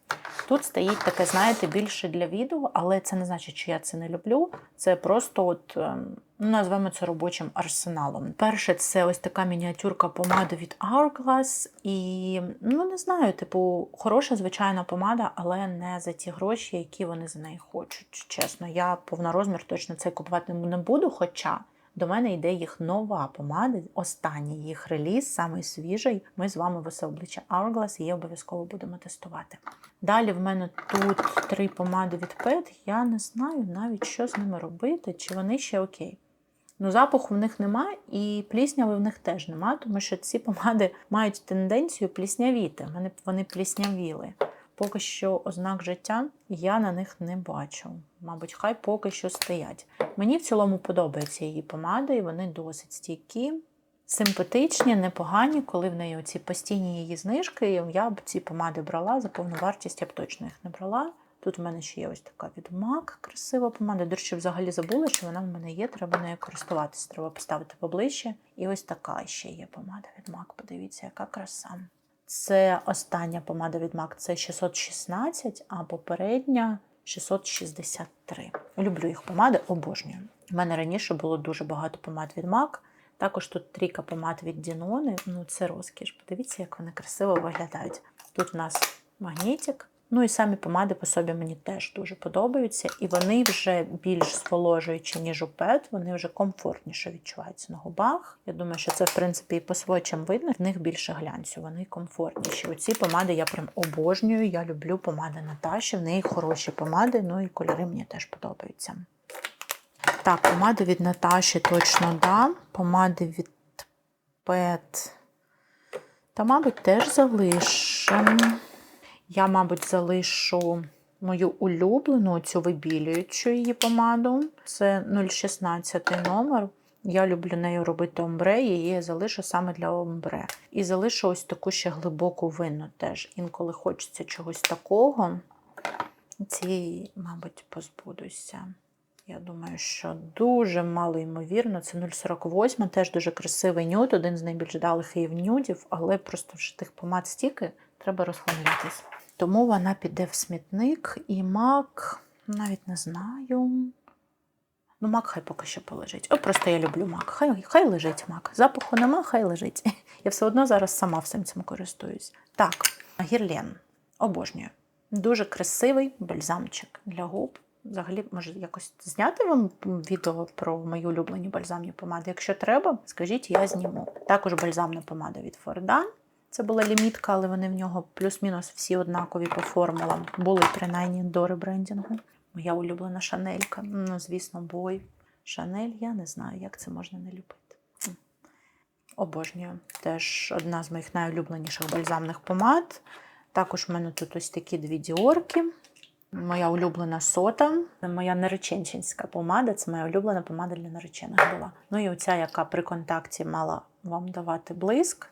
Тут стоїть таке, знаєте, більше для відео, але це не значить, що я це не люблю. Це просто назвемо це робочим арсеналом. Перше, це ось така мініатюрка помади від Hourglass. І, не знаю, хороша звичайна помада, але не за ті гроші, які вони за неї хочуть. Чесно, я повнорозмір точно це купувати не буду, хоча до мене йде їх нова помада, останній їх реліз, самий свіжий. Ми з вами «Все обличчя Hourglass», її обов'язково будемо тестувати. Далі в мене тут 3 помади від Pet. Я не знаю навіть, що з ними робити, чи вони ще окей. Запаху в них немає і плісняви в них теж немає, тому що ці помади мають тенденцію пліснявіти. Вони пліснявіли. Поки що ознак життя я на них не бачу. Мабуть, хай поки що стоять. Мені в цілому подобаються її помади, і вони досить стійкі, симпатичні, непогані. Коли в неї оці постійні її знижки, я б ці помади брала, за повну вартість я б точно їх не брала. Тут в мене ще є ось така від MAC красива помада. До речі, взагалі забула, що вона в мене є, треба нею користуватися, треба поставити поближче. І ось така ще є помада від MAC, подивіться, яка краса. Це остання помада від MAC, це 616, а попередня 663. Люблю їх помади, обожнюю. У мене раніше було дуже багато помад від MAC. Також тут 3 помад від Danone. Це розкіш. Подивіться, як вони красиво виглядають. Тут у нас магнітик. І самі помади по собі мені теж дуже подобаються. І вони вже більш зволожуючі, ніж у Pet. Вони вже комфортніше відчуваються на губах. Я думаю, що це, в принципі, і по свочам видно. В них більше глянцю, вони комфортніші. Оці помади я прям обожнюю. Я люблю помади Наташі. В неї хороші помади, і кольори мені теж подобаються. Так, помади від Наташі точно да. Помади від Pet. Та, мабуть, теж залишимо. Я, мабуть, залишу мою улюблену, цю вибілюючу її помаду. Це 016 номер. Я люблю нею робити омбре, її я залишу саме для омбре. І залишу ось таку ще глибоку винну теж. Інколи хочеться чогось такого. Цієї, мабуть, позбудуся. Я думаю, що дуже мало ймовірно. Це 0,48, теж дуже красивий нюд, один з найбільш далих нюдів, але просто вже тих помад стільки, треба розхламлятись. Тому вона піде в смітник, і мак, навіть не знаю. Ну, мак хай поки що полежить. О, просто я люблю мак. Хай лежить мак. Запаху нема, хай лежить. Я все одно зараз сама всім цим користуюсь. Так, Герлен. Обожнюю. Дуже красивий бальзамчик для губ. Взагалі, може, якось зняти вам відео про мої улюблені бальзамні помади? Якщо треба, скажіть, я зніму. Також бальзамна помада від Фордан. Це була лімітка, але вони в нього плюс-мінус всі однакові по формулам. Були, принаймні, до ребрендінгу. Моя улюблена Шанелька. Ну, звісно, бой. Шанель, я не знаю, як це можна не любити. Обожнюю. Теж одна з моїх найулюбленіших бальзамних помад. Також в мене тут ось такі дві діорки. Моя улюблена сота. Моя нареченчинська помада. Це моя улюблена помада для наречених була. Ну і оця, яка при контакті мала вам давати блиск,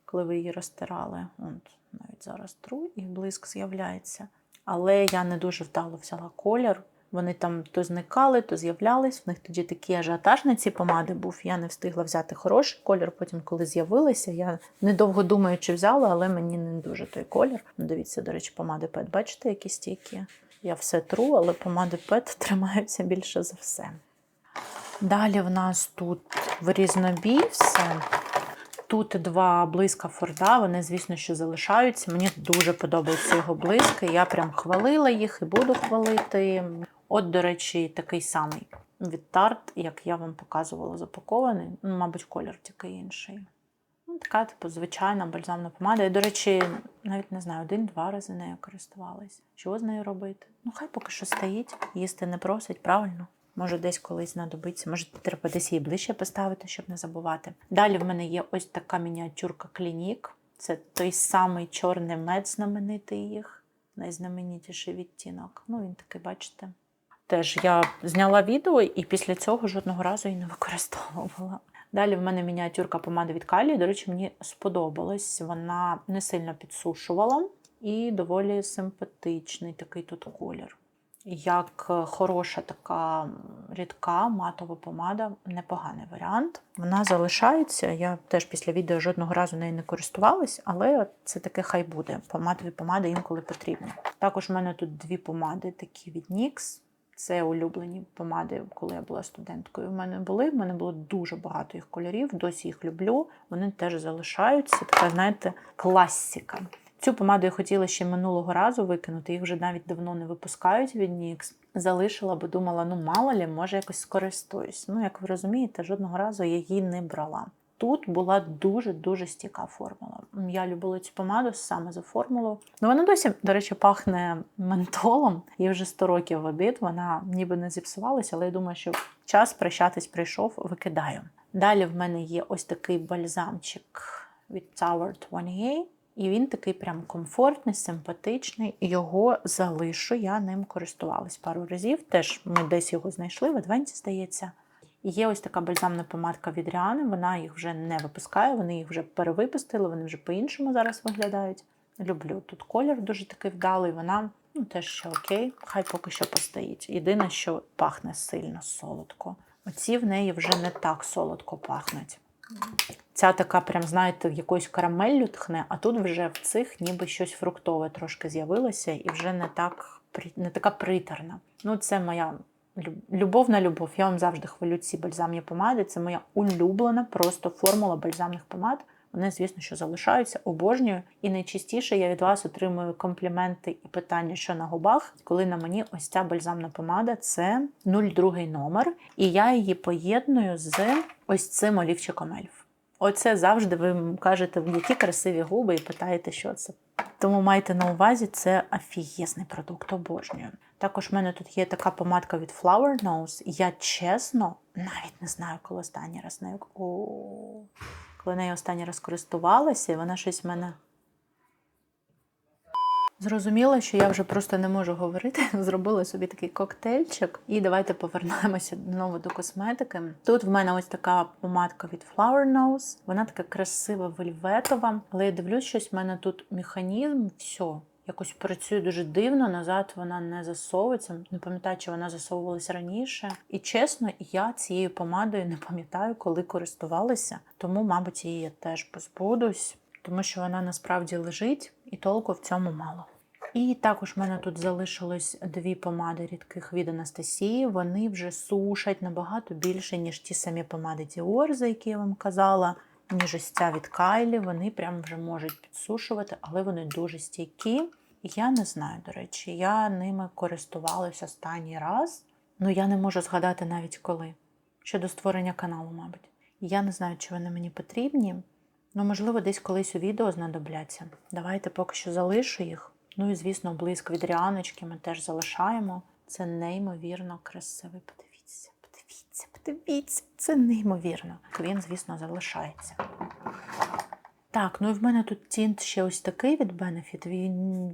коли ви її розтирали. От, навіть зараз тру, і блиск з'являється. Але я не дуже вдало взяла колір. Вони там то зникали, то з'являлись. В них тоді такий ажіотаж на ці помади був. Я не встигла взяти хороший колір. Потім, коли з'явилися, я недовго думаю, чи взяла, але мені не дуже той колір. Дивіться, до речі, помади Pet. Бачите, які стійкі? Я все тру, але помади Pet тримаються більше за все. Далі в нас тут в різнобій все. Тут два блиска Форда, вони, звісно, що залишаються. Мені дуже подобаються його блиски. Я прям хвалила їх і буду хвалити. От, до речі, такий самий від Tarte, як я вам показувала, запакований. Ну, мабуть, колір тільки інший. Ну, така, типу, звичайна бальзамна помада. Я, до речі, навіть не знаю, 1-2 рази нею користувалась. Що з нею робити? Ну, хай поки що стоїть, їсти не просить, правильно? Може, десь колись знадобиться. Може, треба десь її ближче поставити, щоб не забувати. Далі в мене є ось така мініатюрка Clinique. Це той самий чорний мед, знаменитий їх. Найзнаменітіший відтінок. Ну, він такий, бачите. Теж я зняла відео і після цього жодного разу її не використовувала. Далі в мене мініатюрка помади від Kylie. До речі, мені сподобалась. Вона не сильно підсушувала і доволі симпатичний такий тут колір. Як хороша така рідка матова помада, непоганий варіант. Вона залишається, я теж після відео жодного разу нею не користувалась, але це таке хай буде. Матові помади інколи потрібні. Також в мене тут дві помади такі від NYX. Це улюблені помади, коли я була студенткою. В мене було дуже багато їх кольорів, досі їх люблю. Вони теж залишаються, така, знаєте, класика. Цю помаду я хотіла ще минулого разу викинути, їх вже навіть давно не випускають від NYX. Залишила, бо думала, ну мало ли, може якось скористуюсь. Ну, як ви розумієте, жодного разу я її не брала. Тут була дуже-дуже стійка формула. Я любила цю помаду саме за формулу. Ну, вона досі, до речі, пахне ментолом. Їй вже 100 років в обід, вона ніби не зіпсувалася, але я думаю, що час прощатись прийшов, викидаю. Далі в мене є ось такий бальзамчик від Tower 20. І він такий прям комфортний, симпатичний. Його залишу, я ним користувалась пару разів. Теж ми десь його знайшли, в адвенті, здається. І є ось така бальзамна помадка від Rihanna, вона їх вже не випускає, вони їх вже перевипустили, вони вже по-іншому зараз виглядають. Люблю. Тут колір дуже такий вдалий, вона теж ще окей, хай поки що постоїть. Єдине, що пахне сильно солодко. Оці в неї вже не так солодко пахнуть. Ця така, прям, знаєте, якоюсь карамеллю тхне, а тут вже в цих ніби щось фруктове трошки з'явилося і вже не така приторна. Ну, це моя любов на любов. Я вам завжди хвалю ці бальзамні помади. Це моя улюблена просто формула бальзамних помад. Вони, звісно, що залишаються, обожнюю. І найчастіше я від вас отримую компліменти і питання, що на губах, коли на мені ось ця бальзамна помада – це 02 номер. І я її поєдную з ось цим олівчиком Ельф. Оце завжди ви кажете, які красиві губи, і питаєте, що це. Тому майте на увазі, це офігезний продукт, обожнюю. Також в мене тут є така помадка від Flower Nose. Я чесно навіть не знаю, коли останній раз нею... Коли нею останній раз користувалася, і вона щось в мене... Зрозуміла, що я вже просто не можу говорити. Зробила собі такий коктейльчик. І давайте повернемося знову до косметики. Тут в мене ось така помадка від Flower Nose. Вона така красива, вельветова. Але я дивлюсь, щось в мене тут механізм, все. Якось працює дуже дивно, назад вона не засовується. Не пам'ятаю, чи вона засовувалася раніше. І чесно, я цією помадою не пам'ятаю, коли користувалася. Тому, мабуть, її я теж позбудусь. Тому що вона насправді лежить, і толку в цьому мало. І також в мене тут залишилось 2 помади рідких від Анастасії. Вони вже сушать набагато більше, ніж ті самі помади Dior, за які я вам казала, ніж ось ця від Kylie. Вони прям вже можуть підсушувати, але вони дуже стійкі. Я не знаю, до речі, я ними користувалася останній раз. Я не можу згадати навіть коли. Щодо створення каналу, мабуть. Я не знаю, чи вони мені потрібні. Можливо, десь колись у відео знадобляться. Давайте поки що залишу їх. І, звісно, блиск від Ріаночки ми теж залишаємо. Це неймовірно красивий. Подивіться. Це неймовірно. Він, звісно, залишається. Так, і в мене тут тінт ще ось такий від Benefit.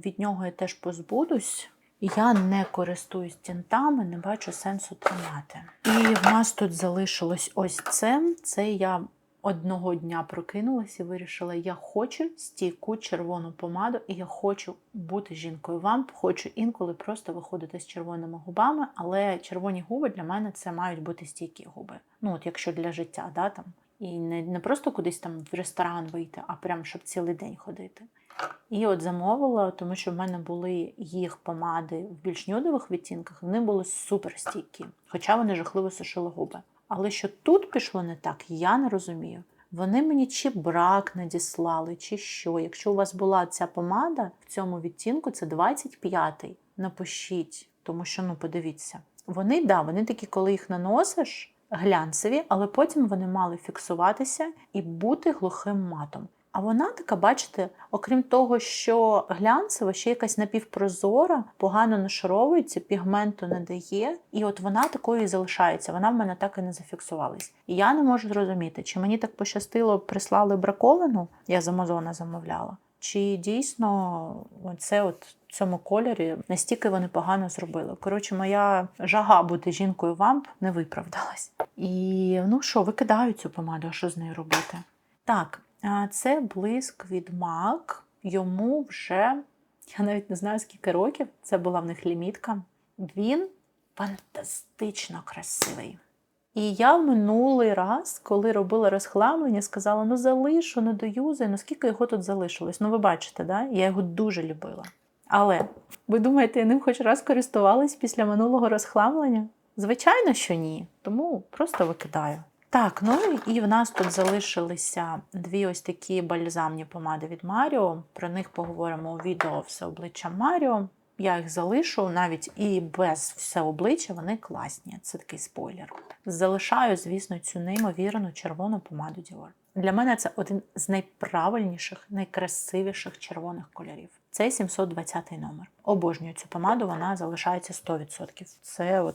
Від нього я теж позбудусь. Я не користуюсь тінтами, не бачу сенсу тримати. І в нас тут залишилось ось це. Це я одного дня прокинулася і вирішила, я хочу стійку червону помаду, і я хочу бути жінкою вамп, хочу інколи просто виходити з червоними губами, але червоні губи для мене це мають бути стійкі губи. Якщо для життя, там. І не просто кудись там в ресторан вийти, а прям щоб цілий день ходити. І от замовила, тому що в мене були їх помади в більш нюдових відтінках, вони були супер стійкі, хоча вони жахливо сушили губи. Але що тут пішло не так, я не розумію. Вони мені чи брак надіслали, чи що. Якщо у вас була ця помада в цьому відтінку, це 25-й. Напишіть, тому що, подивіться. Вони такі, коли їх наносиш, глянцеві, але потім вони мали фіксуватися і бути глухим матом. А вона така, бачите, окрім того, що глянцева, ще якась напівпрозора, погано нашаровується, пігменту не дає. І от вона такою і залишається. Вона в мене так і не зафіксувалась. І я не можу зрозуміти, чи мені так пощастило, прислали браковану, я з Амазона замовляла, чи дійсно це в цьому кольорі настільки вони погано зробили. Коротше, моя жага бути жінкою вамп не виправдалась. І, викидаю цю помаду, а що з нею робити? Так. Це блиск від MAC. Йому вже, я навіть не знаю скільки років, це була в них лімітка. Він фантастично красивий. І я в минулий раз, коли робила розхламлення, сказала, залишу, не доюзаю, скільки його тут залишилось. Ви бачите, да? Я його дуже любила. Але, ви думаєте, я ним хоч раз користувалась після минулого розхламлення? Звичайно, що ні. Тому просто викидаю. Так, і в нас тут залишилися 2 ось такі бальзамні помади від Маріо. Про них поговоримо у відео «Все обличчя Маріо». Я їх залишу, навіть і без все обличчя вони класні. Це такий спойлер. Залишаю, звісно, цю неймовірну червону помаду Dior. Для мене це один з найправильніших, найкрасивіших червоних кольорів. Це 720 номер. Обожнюю цю помаду, вона залишається 100%. Це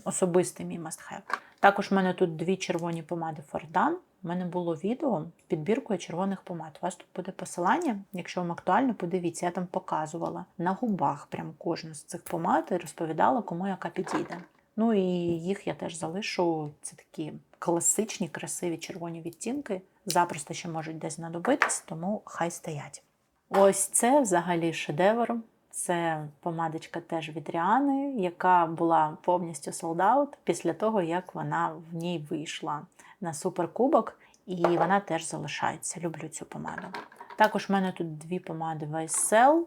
особистий мій must-have. Також в мене тут 2 червоні помади Fordan. У мене було відео з підбіркою червоних помад. У вас тут буде посилання, якщо вам актуально, подивіться. Я там показувала на губах прям кожну з цих помад і розповідала, кому яка підійде. І їх я теж залишу. Це такі класичні, красиві червоні відтінки. Запросто ще можуть десь знадобитись, тому хай стоять. Ось це взагалі шедевр. Це помадочка теж від Ріани, яка була повністю sold out після того, як вона в ній вийшла на суперкубок, і вона теж залишається. Люблю цю помаду. Також в мене тут 2 помади YSL.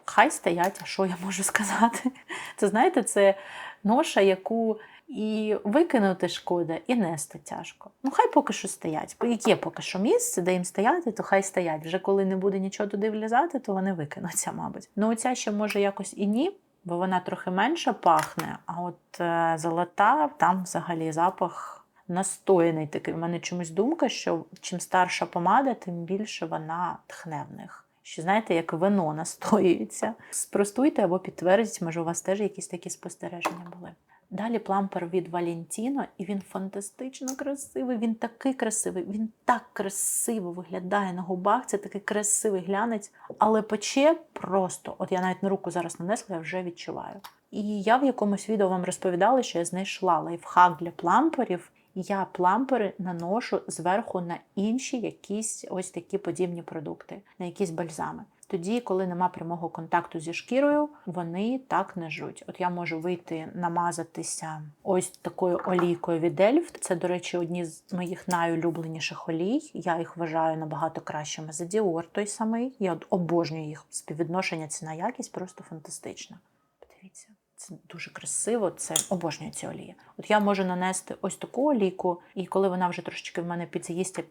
Хай стоять, а що я можу сказати? Це, знаєте, це ноша, яку і викинути шкода, і нести тяжко. Хай поки що стоять. Є поки що місце, де їм стояти, то хай стоять. Вже коли не буде нічого туди влізати, то вони викинуться, мабуть. Оця ще може якось і ні, бо вона трохи менше пахне, а от золота, там взагалі запах настояний такий. У мене чомусь думка, що чим старша помада, тим більше вона тхне в них. Що, знаєте, як вино настоюється. Спростуйте або підтвердіть, може у вас теж якісь такі спостереження були. Далі плампер від Valentino, і він фантастично красивий, він такий красивий, він так красиво виглядає на губах, це такий красивий глянець, але пече просто, от я навіть на руку зараз нанесла, я вже відчуваю. І я в якомусь відео вам розповідала, що я знайшла лайфхак для пламперів. Я плампери наношу зверху на інші якісь ось такі подібні продукти, на якісь бальзами. Тоді, коли нема прямого контакту зі шкірою, вони так не жуть. От я можу вийти, намазатися ось такою олійкою від Elf. Це, до речі, одні з моїх найулюбленіших олій. Я їх вважаю набагато кращими за Dior той самий. Я обожнюю їх. Співвідношення ціна-якість просто фантастична. Подивіться. Це дуже красиво, це обожнюю ці олії. От я можу нанести ось таку олійку, і коли вона вже трошечки в мене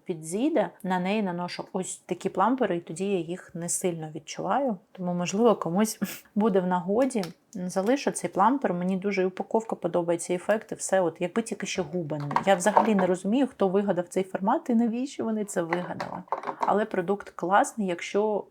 підзійде, на неї наношу ось такі плампери, і тоді я їх не сильно відчуваю. Тому, можливо, комусь буде в нагоді. Залишу цей плампер, мені дуже і упаковка подобається, і ефекти, все. От якби тільки ще губи. Я взагалі не розумію, хто вигадав цей формат і навіщо вони це вигадали. Але продукт класний, якщо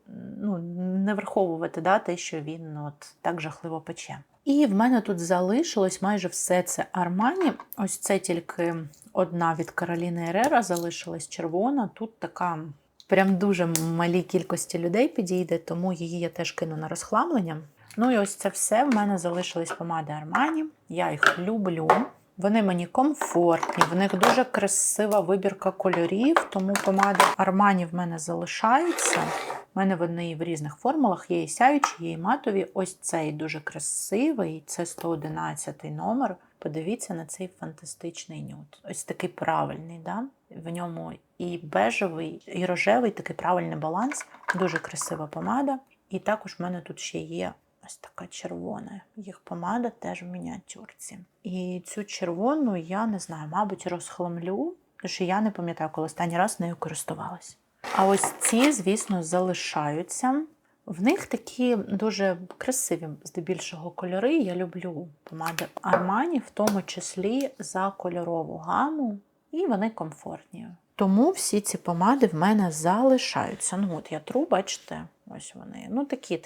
не враховувати те, що він от так жахливо пече. І в мене тут залишилось майже все це Armani. Ось це тільки одна від Кароліни Ерера залишилась червона. Тут така прям дуже малій кількості людей підійде, тому її я теж кину на розхламлення. Ну і ось це все. В мене залишились помади Armani. Я їх люблю. Вони мені комфортні, в них дуже красива вибірка кольорів, тому помади Armani в мене залишаються. У мене вони в різних формулах, є і сяючі, є і матові. Ось цей дуже красивий, це 111 номер. Подивіться на цей фантастичний нюд. Ось такий правильний, да? В ньому і бежевий, і рожевий, такий правильний баланс. Дуже красива помада. І також в мене тут ще є ось така червона. Їх помада теж в мініатюрці. І цю червону я не знаю, мабуть, розхламлю, тому що я не пам'ятаю, коли останній раз нею користувалась. А ось ці, звісно, залишаються. В них такі дуже красиві, здебільшого, кольори. Я люблю помади Armani, в тому числі за кольорову гаму, і вони комфортні. Тому всі ці помади в мене залишаються. От я тру, бачите, ось вони. Такі,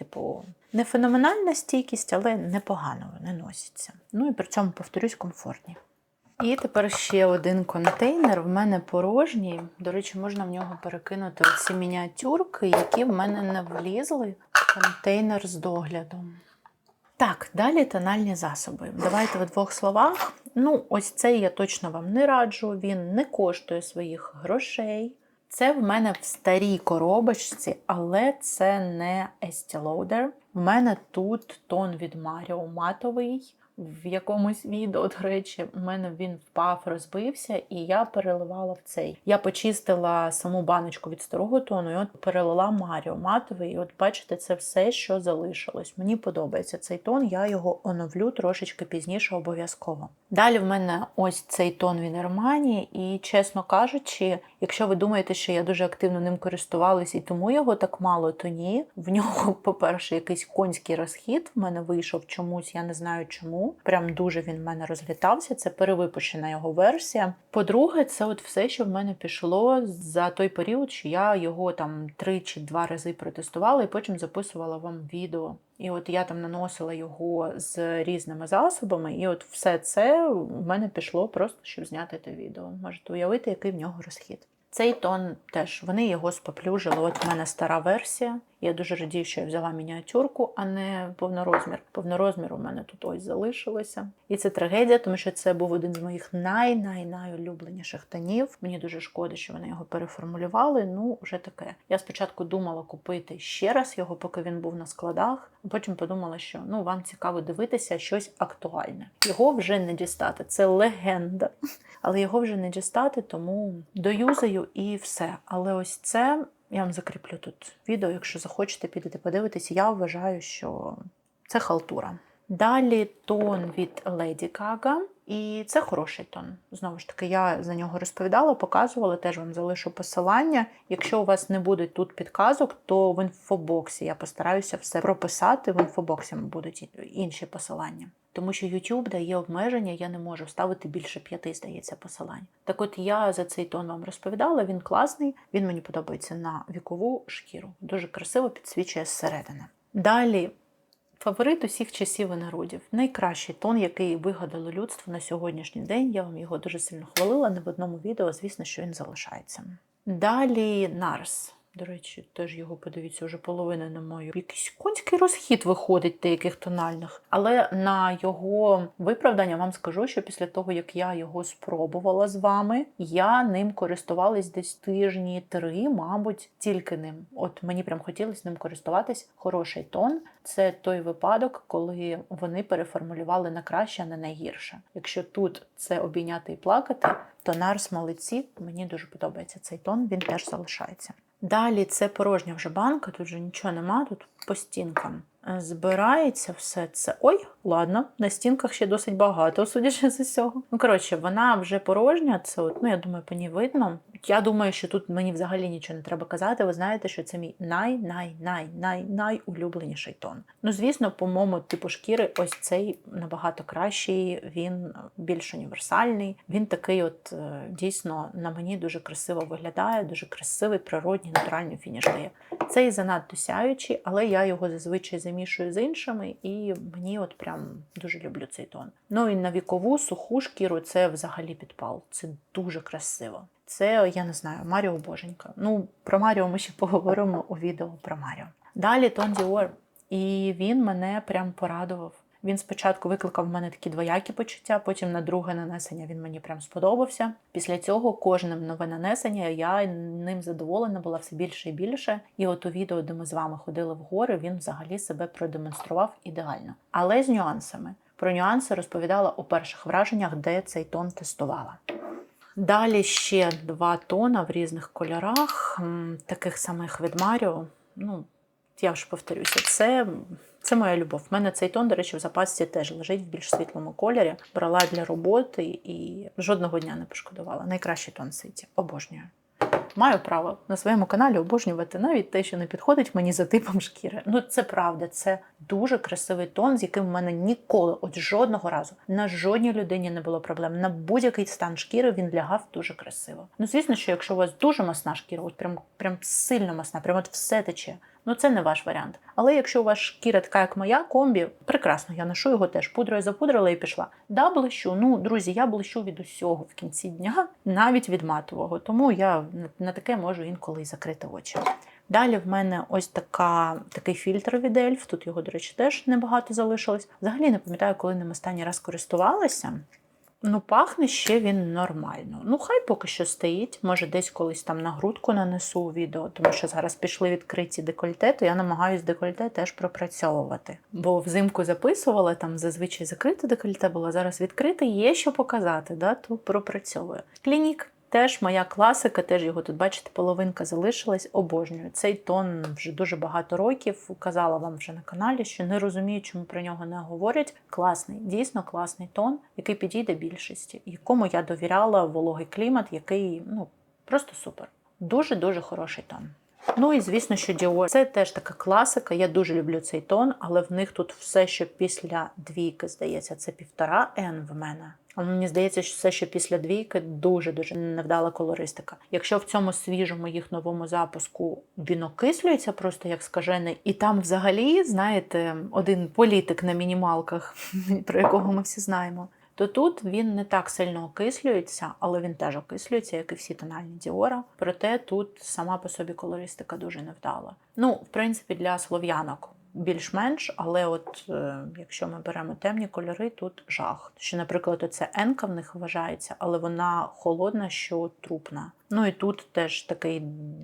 не феноменальна стійкість, але непогано вони носяться. І при цьому, повторюсь, комфортні. І тепер ще один контейнер в мене порожній. До речі, можна в нього перекинути оці мініатюрки, які в мене не влізли. Контейнер з доглядом. Так, далі тональні засоби. Давайте в двох словах. Ось цей я точно вам не раджу, він не коштує своїх грошей. Це в мене в старій коробочці, але це не Estee Lauder. В мене тут тон від Mario матовий. В якомусь відео, до речі, у мене він впав, розбився, і я переливала в цей. Я почистила саму баночку від старого тону, і от перелила Mario матовий, і от бачите, це все, що залишилось. Мені подобається цей тон, я його оновлю трошечки пізніше обов'язково. Далі в мене ось цей тон від Armani, і, чесно кажучи, якщо ви думаєте, що я дуже активно ним користувалась і тому його так мало, то ні. В нього, по-перше, якийсь конський розхід в мене вийшов чомусь, я не знаю чому. Прям дуже він в мене розлітався, це перевипущена його версія. По-друге, це от все, що в мене пішло за той період, що я його там 3 чи 2 рази протестувала і потім записувала вам відео. І от я там наносила його з різними засобами, і от все це в мене пішло просто, щоб зняти те відео. Можете уявити, який в нього розхід. Цей тон теж, вони його споплюжили. От в мене стара версія. Я дуже радію, що я взяла мініатюрку, а не повнорозмір. Повнорозмір у мене тут ось залишилося. І це трагедія, тому що це був один з моїх найулюбленіших тонів. Мені дуже шкода, що вони його переформулювали. Вже таке. Я спочатку думала купити ще раз його, поки він був на складах. А потім подумала, що вам цікаво дивитися щось актуальне. Його вже не дістати. Це легенда. Але його вже не дістати, тому доюзаю і все. Але ось це, я вам закріплю тут відео, якщо захочете, підете подивитися. Я вважаю, що це халтура. Далі тон від Lady Gaga. І це хороший тон. Знову ж таки, я за нього розповідала, показувала, теж вам залишу посилання. Якщо у вас не буде тут підказок, то в інфобоксі я постараюся все прописати. В інфобоксі будуть інші посилання. Тому що YouTube дає обмеження, я не можу вставити більше 5, здається, посилань. Так от я за цей тон вам розповідала, він класний, він мені подобається на вікову шкіру. Дуже красиво підсвічує зсередини. Далі Фаворит усіх часів і народів. Найкращий тон, який вигадало людство на сьогоднішній день. Я вам його дуже сильно хвалила, не в одному відео, звісно, що він залишається. Далі Нарс. До речі, теж його, подивіться, вже половина на мою. Якийсь конський розхід виходить деяких тональних. Але на його виправдання вам скажу, що після того, як я його спробувала з вами, я ним користувалась десь тижні 3, мабуть, тільки ним. От мені прям хотілося ним користуватись. Хороший тон. Це той випадок, коли вони переформулювали на краще, а не на гірше. Якщо тут це обійняти і плакати, то Нарс молодці. Мені дуже подобається цей тон, він теж залишається. Далі це порожня вже банка, тут вже нічого нема, тут по стінкам збирається все це. Ой, ладно, на стінках ще досить багато, судячи з усього. Ну, коротше, вона вже порожня, це от, ну, я думаю, по ній видно. Я думаю, що тут мені взагалі нічого не треба казати. Ви знаєте, що це мій найулюбленіший тон. Ну, звісно, по моєму типу шкіри ось цей набагато кращий, він більш універсальний. Він такий от, дійсно, на мені дуже красиво виглядає, дуже красивий, природній, натуральний фініш дає. Цей занадто сяючий, але я його зазвичай замішую з іншими, і мені от прям дуже люблю цей тон. Ну і на вікову, суху шкіру це взагалі підпал. Це дуже красиво. Це, я не знаю, Маріо боженька. Ну, про Маріо ми ще поговоримо у відео про Маріо. Далі тон Dior. І він мене прям порадував. Він спочатку викликав в мене такі двоякі почуття, потім на друге нанесення він мені прям сподобався. Після цього кожним нове нанесення я ним задоволена була все більше і більше. І от у відео, де ми з вами ходили в гори, він взагалі себе продемонстрував ідеально. Але з нюансами. Про нюанси розповідала у перших враженнях, де цей тон тестувала. Далі ще 2 тона в різних кольорах, таких самих від Маріо. Ну, я вже повторюся, це моя любов. У мене цей тон, до речі, в запасці теж лежить в більш світлому кольорі. Брала для роботи і жодного дня не пошкодувала. Найкращий тон в світі. Обожнюю. Маю право на своєму каналі обожнювати навіть те, що не підходить мені за типом шкіри. Ну, це правда, це дуже красивий тон, з яким в мене ніколи, от жодного разу, на жодній людині не було проблем. На будь-який стан шкіри він лягав дуже красиво. Ну, звісно, що якщо у вас дуже масна шкіра, от прям сильно масна, прям от все тече, ну це не ваш варіант. Але якщо у вас шкіра така, як моя, комбі, прекрасно, я ношу його теж. Пудрою запудрила і пішла. Да, блищу. Ну, друзі, я блищу від усього в кінці дня, навіть від матового. Тому я на таке можу інколи і закрити очі. Далі в мене ось такий фільтр від Ельф. Тут його, до речі, теж небагато залишилось. Взагалі не пам'ятаю, коли ним останній раз користувалася. Ну, пахне ще він нормально. Ну, хай поки що стоїть. Може, десь колись там на грудку нанесу у відео, тому що зараз пішли відкриті декольте, то я намагаюсь декольте теж пропрацьовувати. Бо взимку записувала, там зазвичай закрите декольте було, зараз відкрите, є що показати, да, то пропрацьовую. Клінік. Теж моя класика, теж його тут, бачите, половинка залишилась, обожнюю. Цей тон вже дуже багато років, казала вам вже на каналі, що не розумію, чому про нього не говорять. Класний, дійсно класний тон, який підійде більшості, якому я довіряла вологий клімат, який, ну, просто супер. Дуже-дуже хороший тон. Ну і звісно, що Dior. Це теж така класика, я дуже люблю цей тон, але в них тут все, що після 2, здається, це 1,5 N в мене. Але мені здається, що все, що після 2, дуже-дуже невдала колористика. Якщо в цьому свіжому їх новому запуску він окислюється просто як скажений, і там взагалі, знаєте, один політик на мінімалках, про якого ми всі знаємо, то тут він не так сильно окислюється, але він теж окислюється, як і всі тональні Діора. Проте тут сама по собі колористика дуже невдала. Ну, в принципі, для слов'янок більш-менш, але от якщо ми беремо темні кольори, тут жах. Що, наприклад, оце Енка в них вважається, але вона холодна, що трупна. Ну і тут теж такий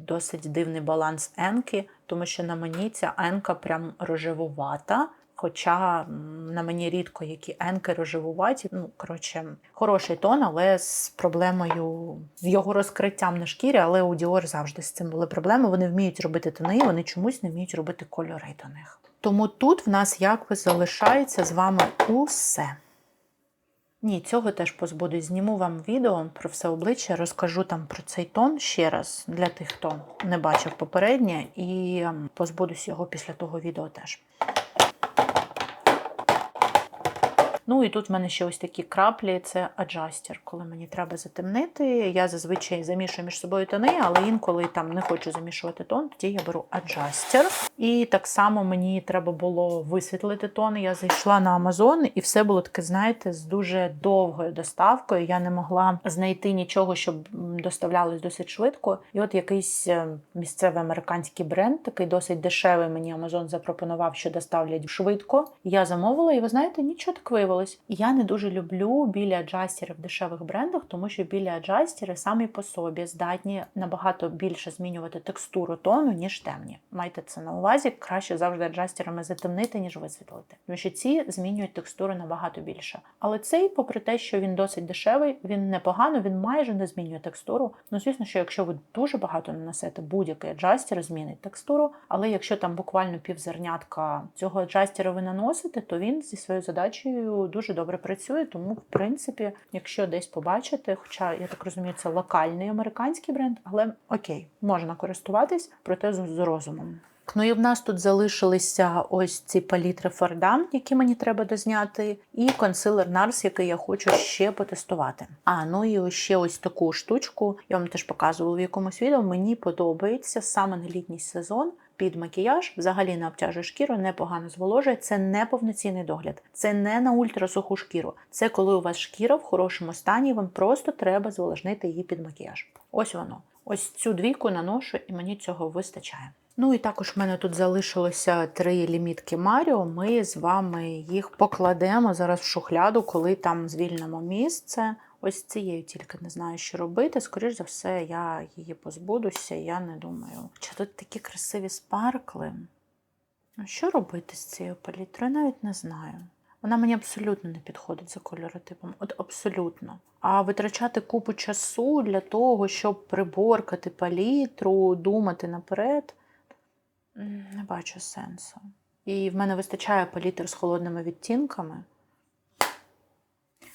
досить дивний баланс Енки, тому що на мені ця Енка прям рожевувата, хоча на мені рідко які енки рожевуваті. Ну, коротше, хороший тон, але з проблемою, з його розкриттям на шкірі, але у Dior завжди з цим були проблеми. Вони вміють робити тони, вони чомусь не вміють робити кольори до них. Тому тут в нас якби залишається з вами усе. Ні, цього теж позбудусь. Зніму вам відео про все обличчя, розкажу там про цей тон ще раз для тих, хто не бачив попереднє, і позбудусь його після того відео теж. Ну і тут в мене ще ось такі краплі, це аджастер, коли мені треба затемнити. Я зазвичай замішую між собою тони, але інколи там не хочу замішувати тон, тоді я беру аджастер. І так само мені треба було висвітлити тони. Я зайшла на Amazon і все було таке, знаєте, з дуже довгою доставкою. Я не могла знайти нічого, щоб доставлялось досить швидко. І от якийсь місцевий американський бренд, такий досить дешевий, мені Amazon запропонував, що доставлять швидко. Я замовила, і ви знаєте, нічого так виявилось. Я не дуже люблю білі аджастери в дешевих брендах, тому що білі аджастери самі по собі здатні набагато більше змінювати текстуру тону, ніж темні. Майте це на увазі, краще завжди аджастерами затемнити, ніж висвітлити. Тому що ці змінюють текстуру набагато більше. Але цей, попри те, що він досить дешевий, він непогано, він майже не змінює текстуру. Ну, звісно, що якщо ви дуже багато нанесете, будь-який аджастер змінить текстуру, але якщо там буквально півзернятка цього аджастера ви наносите, то він зі своєю задачею дуже добре працює, тому, в принципі, якщо десь побачите, хоча, я так розумію, це локальний американський бренд, але окей, можна користуватись, проте з розумом. Ну і в нас тут залишилися ось ці палітри Фарда, які мені треба дозняти, і консилер Nars, який я хочу ще потестувати. Ну і ще ось таку штучку, я вам теж показувала в якомусь відео, мені подобається саме на літній сезон. Під макіяж, взагалі не обтяжує шкіру, непогано зволожує. Це не повноцінний догляд. Це не на ультрасуху шкіру. Це коли у вас шкіра в хорошому стані, вам просто треба зволожнити її під макіяж. Ось воно. Ось цю двійку наношу, і мені цього вистачає. Ну і також в мене тут залишилося 3 лімітки Маріо. Ми з вами їх покладемо зараз в шухляду, коли там звільнимо місце. Ось цією тільки не знаю, що робити. Скоріш за все, я її позбудуся, я не думаю. Чи тут такі красиві спаркли? Що робити з цією палітрою? Навіть не знаю. Вона мені абсолютно не підходить за кольоротипом. От абсолютно. А витрачати купу часу для того, щоб приборкати палітру, думати наперед, не бачу сенсу. І в мене вистачає палітр з холодними відтінками.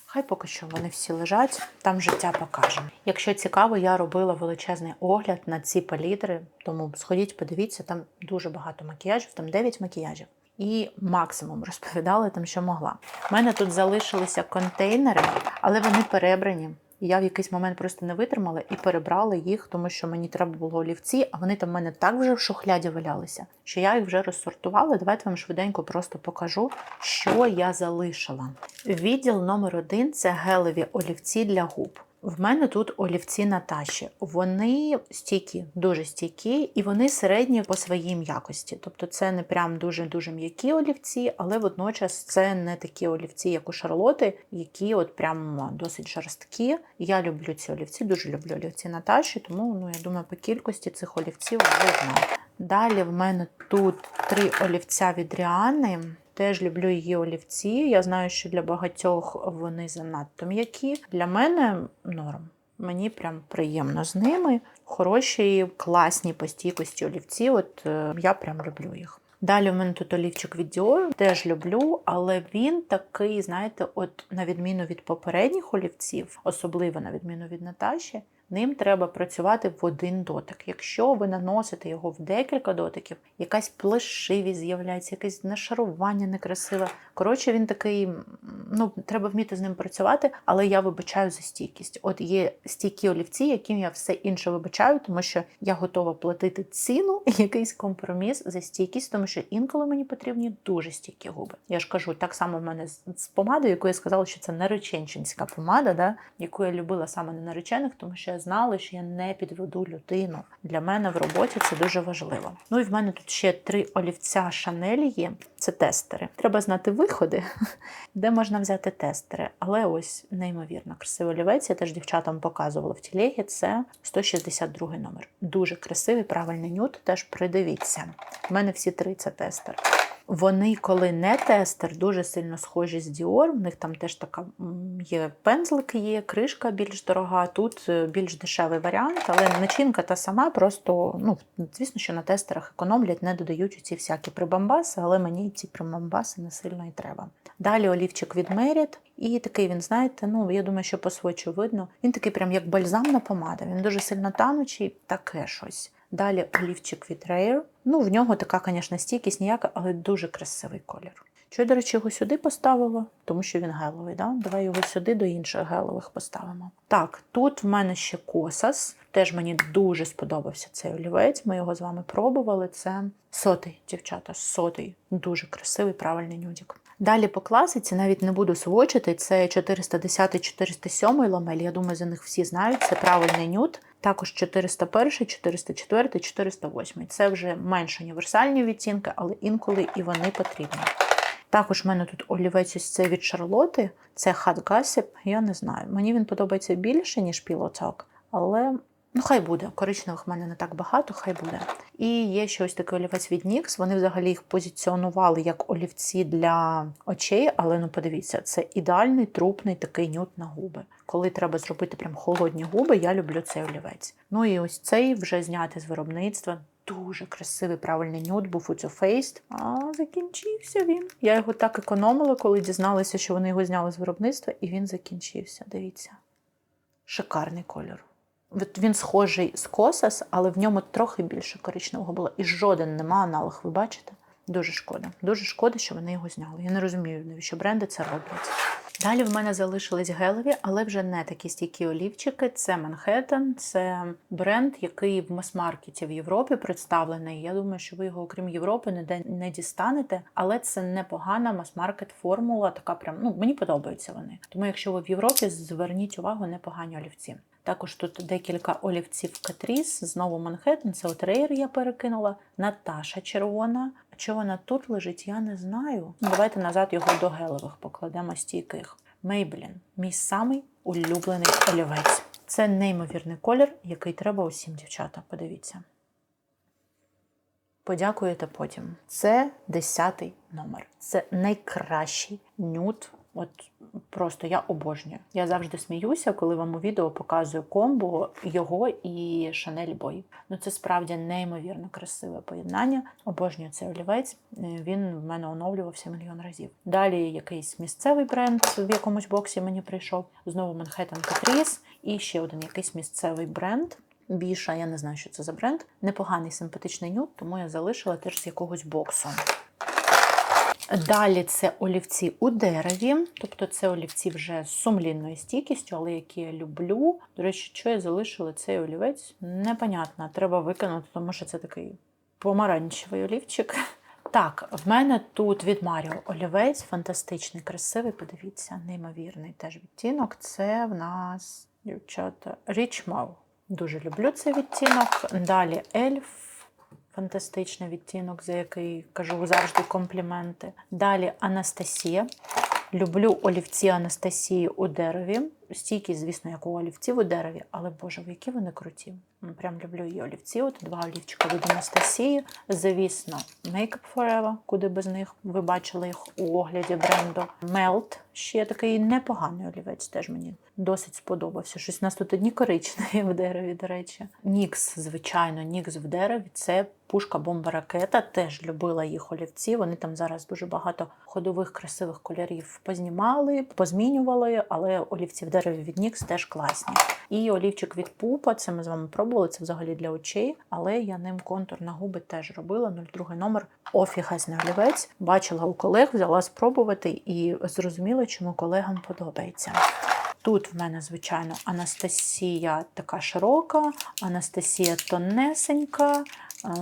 Хай поки що вони всі лежать, там життя покаже. Якщо цікаво, я робила величезний огляд на ці палітри, тому сходіть, подивіться, там дуже багато макіяжів, там 9 макіяжів. І максимум розповідала там, що могла. У мене тут залишилися контейнери, але вони перебрані. Я в якийсь момент просто не витримала і перебрала їх, тому що мені треба було олівці, а вони там в мене так вже в шухляді валялися, що я їх вже розсортувала. Давайте вам швиденько просто покажу, що я залишила. Відділ номер 1 – це гелеві олівці для губ. В мене тут олівці Наташі. Вони стійкі, дуже стійкі, і вони середні по своїй м'якості. Тобто це не прям дуже-дуже м'які олівці, але водночас це не такі олівці, як у Шарлоти, які от прям досить жорсткі. Я люблю ці олівці, дуже люблю олівці Наташі, тому, я думаю, по кількості цих олівців видно. Далі в мене тут 3 олівця від Ріани. Теж люблю її олівці. Я знаю, що для багатьох вони занадто м'які. Для мене норм. Мені прям приємно з ними. Хороші, класні по стійкості олівці. От я прям люблю їх. Далі в мене тут олівчик від Dior. Теж люблю, але він такий, знаєте, от на відміну від попередніх олівців, особливо на відміну від Наташі, ним треба працювати в один дотик. Якщо ви наносите його в декілька дотиків, якась плешивість з'являється, якесь нашарування некрасиве. Коротше, він такий, треба вміти з ним працювати, але я вибачаю за стійкість. От є стійкі олівці, яким я все інше вибачаю, тому що я готова платити ціну, якийсь компроміс за стійкість, тому що інколи мені потрібні дуже стійкі губи. Я ж кажу, так само в мене з помадою, яку я сказала, що це нареченчинська помада, яку я любила саме на наречених, тому що я знала, що я не підведу людину. Для мене в роботі це дуже важливо. Ну і в мене тут ще 3 олівця Шанель є. Це тестери. Треба знати виходи, де можна взяти тестери. Але ось неймовірно красивий олівець. Я теж дівчатам показувала в телегі. Це 162 номер. Дуже красивий, правильний нюд. Теж придивіться. У мене всі 3 це тестер. Вони, коли не тестер, дуже сильно схожі з Dior. В них там теж така є пензлик, є кришка більш дорога. Тут більш дешевий варіант, але начинка та сама, просто, звісно, що на тестерах економлять, не додають ці всякі прибамбаси, але мені ці прибамбаси не сильно і треба. Далі олівчик від Merit. І такий він, знаєте, я думаю, що по свочу видно. Він такий прям як бальзамна помада. Він дуже сильно танучий, таке щось. Далі олівчик від Rare. В нього така, звісно, стійкість ніяка, але дуже красивий колір. Що, до речі, його сюди поставила? Тому що він геловий, да? Давай його сюди до інших гелових поставимо. Так, тут в мене ще Косас. Теж мені дуже сподобався цей олівець. Ми його з вами пробували. Це 100-й, дівчата, 100-й. Дуже красивий, правильний нюдік. Далі по класиці, навіть не буду свочити, це 410-407 ламель. Я думаю, за них всі знають. Це правильний нюд. Також 401, 404, 408. Це вже менш універсальні відтінки, але інколи і вони потрібні. Також в мене тут олівець ось цей від Шарлотти. Це Hot Gossip. Я не знаю. Мені він подобається більше, ніж Pillow Talk. Але, хай буде. Коричневих в мене не так багато, хай буде. І є ще ось такий олівець від NYX. Вони взагалі їх позиціонували як олівці для очей. Але, подивіться, це ідеальний трупний такий нюд на губи. Коли треба зробити прям холодні губи, я люблю цей олівець. І ось цей вже знятий з виробництва. Дуже красивий, правильний нюд був у Too Faced. А закінчився він. Я його так економила, коли дізналася, що вони його зняли з виробництва, і він закінчився. Дивіться. Шикарний кольор. Він схожий з Косас, але в ньому трохи більше коричневого було. І жоден нема аналог, ви бачите? Дуже шкода. Дуже шкода, що вони його зняли. Я не розумію, навіщо бренди це роблять. Далі в мене залишились гелеві, але вже не такі стійкі олівчики. Це Manhattan, це бренд, який в мас-маркеті в Європі представлений. Я думаю, що ви його, окрім Європи, ніде не дістанете. Але це непогана мас-маркет формула, така прям, мені подобаються вони. Тому якщо ви в Європі, зверніть увагу, непогані олівці. Також тут декілька олівців Catrice, знову Manhattan, це от Rare я перекинула. Наташа червона. А чи вона тут лежить, я не знаю. Давайте назад його до гелевих покладемо стійких. Maybelline. Мій самий улюблений олівець. Це неймовірний колір, який треба усім, дівчата. Подивіться. Подякуєте потім. Це 10-й номер. Це найкращий нюд. От просто я обожнюю. Я завжди сміюся, коли вам у відео показую комбо його і Chanel Boy. Це справді неймовірно красиве поєднання. Обожнюю цей олівець. Він в мене оновлювався мільйон разів. Далі якийсь місцевий бренд в якомусь боксі мені прийшов. Знову Manhattan Catrice. І ще один якийсь місцевий бренд. Біша, я не знаю, що це за бренд. Непоганий симпатичний нюд, тому я залишила теж з якогось боксу. Далі це олівці у дереві, тобто це олівці вже з сумлінною стійкістю, але які я люблю. До речі, що я залишила цей олівець? Непонятно, треба викинути, тому що це такий помаранчевий олівчик. Так, в мене тут від Mario олівець, фантастичний, красивий, подивіться, неймовірний теж відтінок. Це в нас, дівчата, Rich Mauve. Дуже люблю цей відтінок. Далі Elf. Фантастичний відтінок, за який кажу завжди компліменти. Далі Анастасія. Люблю олівці Анастасії у дереві. Стійкість, звісно, як у олівців у дереві, але, боже, які вони круті. Прям люблю її олівці. От 2 олівчика від Анастасії. Звісно, Makeup Forever, куди без них. Ви бачили їх у огляді бренду. Melt. Ще такий непоганий олівець, теж мені досить сподобався. Щось у нас тут одні коричневі в дереві, до речі. NYX, звичайно, NYX в дереві. Це пушка-бомба-ракета. Теж любила їх олівці. Вони там зараз дуже багато ходових красивих кольорів познімали, позмінювали, але олівці в дереві від NYX теж класні. І олівчик від Пупа, це ми з вами пробували, це взагалі для очей, але я ним контур на губи теж робила, 02 номер, офігезний олівець. Бачила у колег, взяла спробувати і зрозуміла, чому колегам подобається. Тут в мене, звичайно, Анастасія така широка, Анастасія тонесенька.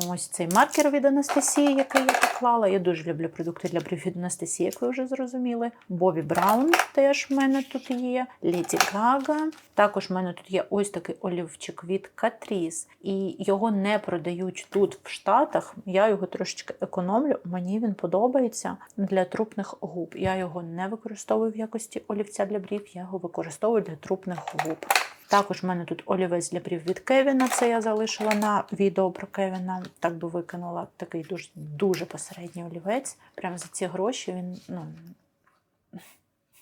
Ось цей маркер від Анастасії, який я поклала. Я дуже люблю продукти для брів від Анастасії, як ви вже зрозуміли. Бобі Браун теж в мене тут є. Леді Гага. Також в мене тут є ось такий олівчик від Catrice. І його не продають тут, в Штатах. Я його трошечки економлю. Мені він подобається для трупних губ. Я його не використовую в якості олівця для брів, я його використовую для трупних губ. Також в мене тут олівець для брів від Кевіна, це я залишила на відео про Кевіна, так би викинула, такий дуже посередній олівець. Прямо за ці гроші він,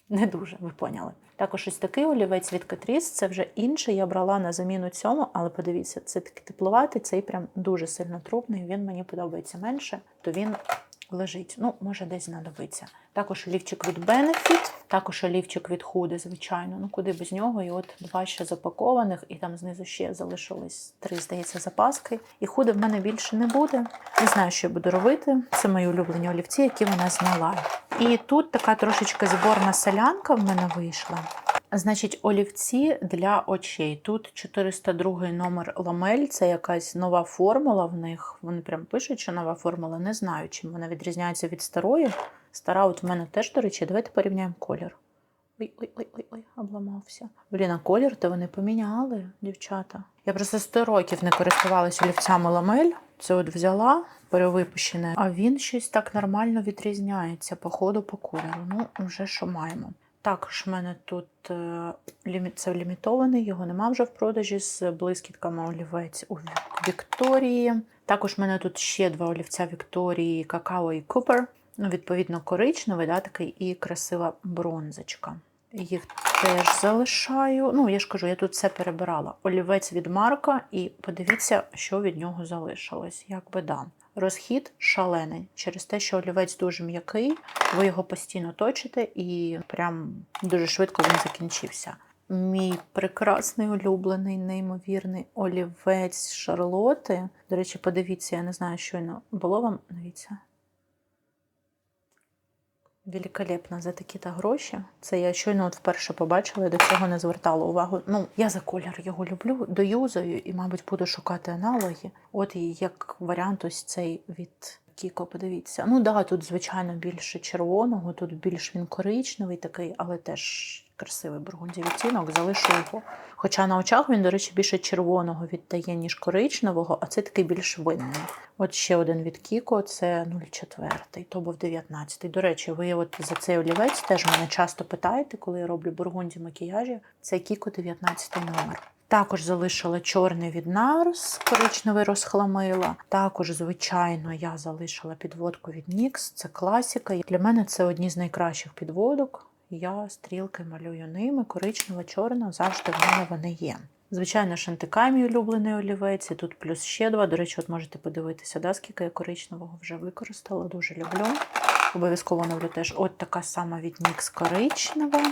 не дуже, ви поняли. Також ось такий олівець від Catrice, це вже інший, я брала на заміну цьому, але подивіться, це такий тепловатий, цей прям дуже сильно трупний, він мені подобається менше, то він лежить, може десь знадобиться. Також олівчик від Benefit. Також олівчик від Huda, звичайно, ну куди без нього. І от 2 ще запакованих, і там знизу ще залишилось 3, здається, запаски. І Huda в мене більше не буде. Не знаю, що я буду робити. Це мої улюблені олівці, які вона зняла. І тут така трошечки зборна солянка в мене вийшла. Значить, олівці для очей. Тут 402 номер ламель, це якась нова формула в них. Вони прям пишуть, що нова формула. Не знаю, чим вона відрізняється від старої. Стара от в мене теж, до речі, давайте порівняємо колір. Ой, обламався. Блін, а колір то вони поміняли, дівчата. Я просто 100 років не користувалася олівцями ламель. Це от взяла, перевипущене, а він щось так нормально відрізняється по ходу, по кольору. Ну, вже що маємо. Також в мене тут це лімітований, його нема вже в продажі, з блискітками олівець у Вікторії. Також в мене тут ще 2 олівця Вікторії, Какао і Купер. Ну, відповідно, коричневий, да, такий, і красива бронзочка. Їх теж залишаю. Ну, я ж кажу, я тут все перебирала. Олівець від Марка, і подивіться, що від нього залишилось. Як би да. Розхід шалений. Через те, що олівець дуже м'який, ви його постійно точите і прям дуже швидко він закінчився. Мій прекрасний, улюблений, неймовірний олівець Шарлотти. До речі, подивіться, я не знаю, щойно було вам, дивіться. Великолепно за такі-то гроші. Це я щойно от вперше побачила, і до цього не звертала увагу. Ну, я за колір його люблю, доюзаю і, мабуть, буду шукати аналоги. От і як варіант ось цей від Kiko, подивіться. Ну да, тут, звичайно, більше червоного, тут більш він коричневий такий, але теж красивий бургунді відтінок, залишу його. Хоча на очах він, до речі, більше червоного віддає, ніж коричневого, а це такий більш винний. От ще один від Kiko, це 04, то був 19. До речі, ви от за цей олівець теж мене часто питаєте, коли я роблю бургунді макіяжі. Це Kiko 19 номер. Також залишила чорний від NARS, коричневий розхламила. Також, звичайно, я залишила підводку від NYX, це класика. Для мене це одні з найкращих підводок. Я стрілки малюю ними, коричнева, чорна, завжди в мене вони є. Звичайно, Шантикай, мій улюблений олівець, і тут плюс ще 2. До речі, от можете подивитися, да, скільки я коричневого вже використала, дуже люблю. Обов'язково новлю теж. От така сама від NYX коричнева.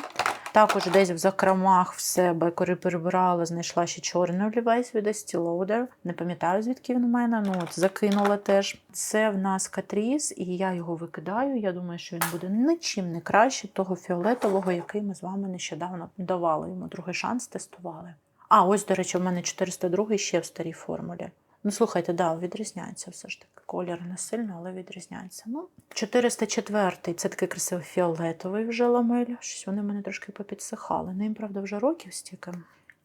Також десь в закромах в себе, коли перебирала, знайшла ще чорний олівець від Estee Lauder. Не пам'ятаю, звідки він у мене, ну от закинула теж. Це в нас Catrice, і я його викидаю. Я думаю, що він буде нічим не краще того фіолетового, який ми з вами нещодавно давали. Йому другий шанс тестували. А, ось, до речі, у мене 402 ще в старій формулі. Ну, слухайте, да, відрізняється все ж таки. Колір не сильно, але відрізняється. Ну, 404 це такий красивий фіолетовий вже ламель. Щось вони мене трошки попідсихали. Ним, правда, вже років стільки.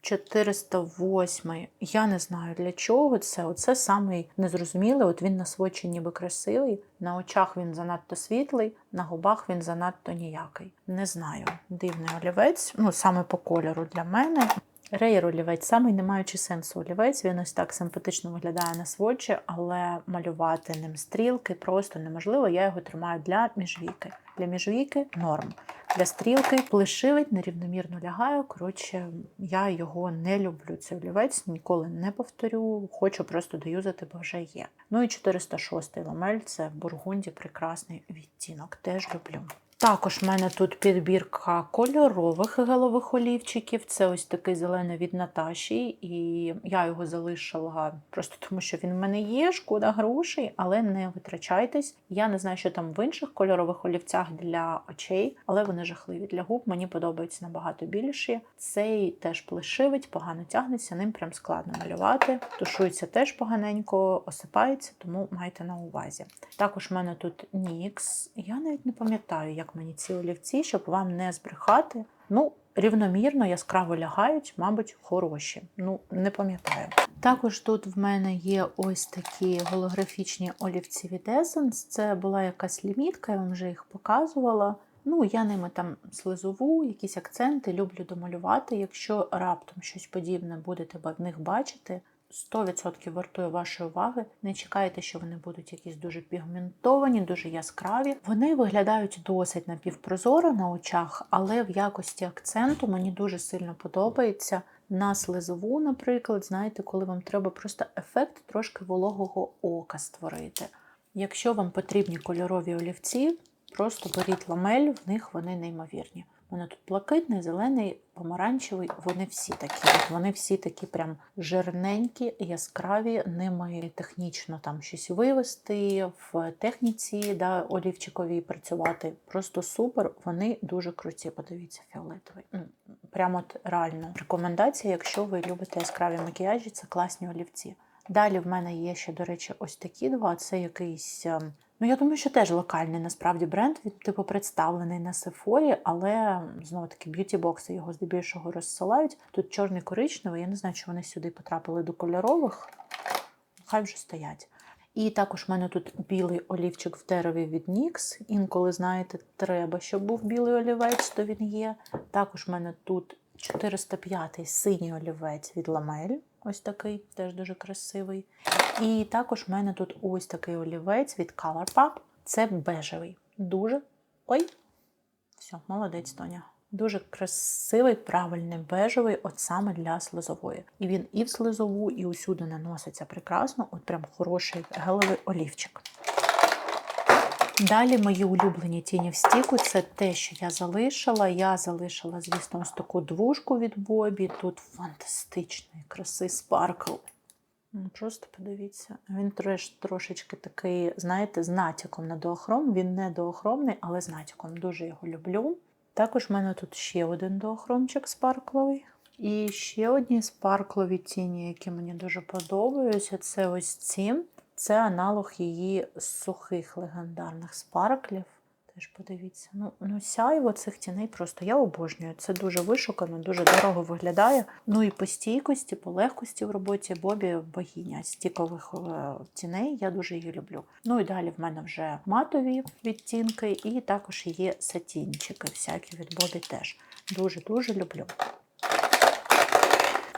408. Я не знаю, для чого це. Оце самий незрозумілий. От він на сводчі ніби красивий. На очах він занадто світлий, на губах він занадто ніякий. Не знаю. Дивний олівець. Ну, саме по кольору для мене. Рейер олівець, самий не маючи сенсу олівець, він ось так симпатично виглядає на сводчі, але малювати ним стрілки просто неможливо, я його тримаю для міжвійки. Для міжвійки норм. Для стрілки плешивить, нерівномірно лягаю, коротше, я його не люблю, цей олівець, ніколи не повторю, хочу просто доюзати, бо вже є. Ну і 406 ламель, це в бургунді прекрасний відтінок, теж люблю. Також в мене тут підбірка кольорових гелових олівчиків. Це ось такий зелений від Наташі. І я його залишила просто тому, що він в мене є, шкода грошей, але не витрачайтесь. Я не знаю, що там в інших кольорових олівцях для очей, але вони жахливі. Для губ мені подобаються набагато більші. Цей теж плешивить, погано тягнеться, ним прям складно малювати. Тушується теж поганенько, осипається, тому майте на увазі. Також в мене тут NYX. Я навіть не пам'ятаю, як мені ці олівці, щоб вам не збрехати. Ну, рівномірно, яскраво лягають, мабуть, хороші. Ну, не пам'ятаю. Також тут в мене є ось такі голографічні олівці від Essence. Це була якась лімітка, я вам вже їх показувала. Ну, я ними там слизову, якісь акценти люблю домалювати. Якщо раптом щось подібне будете в них бачити, 100% вартує вашої уваги. Не чекайте, що вони будуть якісь дуже пігментовані, дуже яскраві. Вони виглядають досить напівпрозоро на очах, але в якості акценту мені дуже сильно подобається. На слизову, наприклад, знаєте, коли вам треба просто ефект трошки вологого ока створити. Якщо вам потрібні кольорові олівці, просто беріть ламель, в них вони неймовірні. У мене тут блакитний, зелений, помаранчевий, вони всі такі. Вони всі такі прям жирненькі, яскраві, ними технічно там щось вивести, в техніці, да, олівчиковій працювати. Просто супер, вони дуже круті, подивіться, фіолетовий. Прямо от реально рекомендація, якщо ви любите яскраві макіяжі, це класні олівці. Далі в мене є ще, до речі, ось такі два, це якийсь... Ну, я думаю, що теж локальний, насправді, бренд, він, типу, представлений на Sephora, але, знову-таки, б'юті-бокси його здебільшого розсилають. Тут чорний, коричневий, я не знаю, чи вони сюди потрапили до кольорових, хай вже стоять. І також в мене тут білий олівчик в дереві від NYX. Інколи, знаєте, треба, щоб був білий олівець, то він є. Також в мене тут 405-й синій олівець від Ламель. Ось такий, теж дуже красивий. І також в мене тут ось такий олівець від Colourpop. Це бежевий. Дуже... Ой! Все, молодець, Тоня. Дуже красивий, правильний бежевий, от саме для слизової. І він і в слизову, і усюди наноситься прекрасно. От прям хороший гелевий олівчик. Далі мої улюблені тіні в стіку – це те, що я залишила. Я залишила, звісно, ось таку двушку від Бобі. Тут фантастичний, красивий спаркл. Просто подивіться. Він трошечки такий, знаєте, з натяком на доохром. Він не доохромний, але з натяком. Дуже його люблю. Також в мене тут ще один доохромчик спаркловий. І ще одні спарклові тіні, які мені дуже подобаються. Це ось ці. Це аналог її сухих легендарних спарклів. Теж подивіться. Ну сяйво цих тіней просто я обожнюю. Це дуже вишукано, дуже дорого виглядає. Ну і по стійкості, по легкості в роботі Бобі богиня стікових тіней. Я дуже її люблю. Ну і далі в мене вже матові відтінки і також є сатінчики всякі від Бобі теж. Дуже-дуже люблю.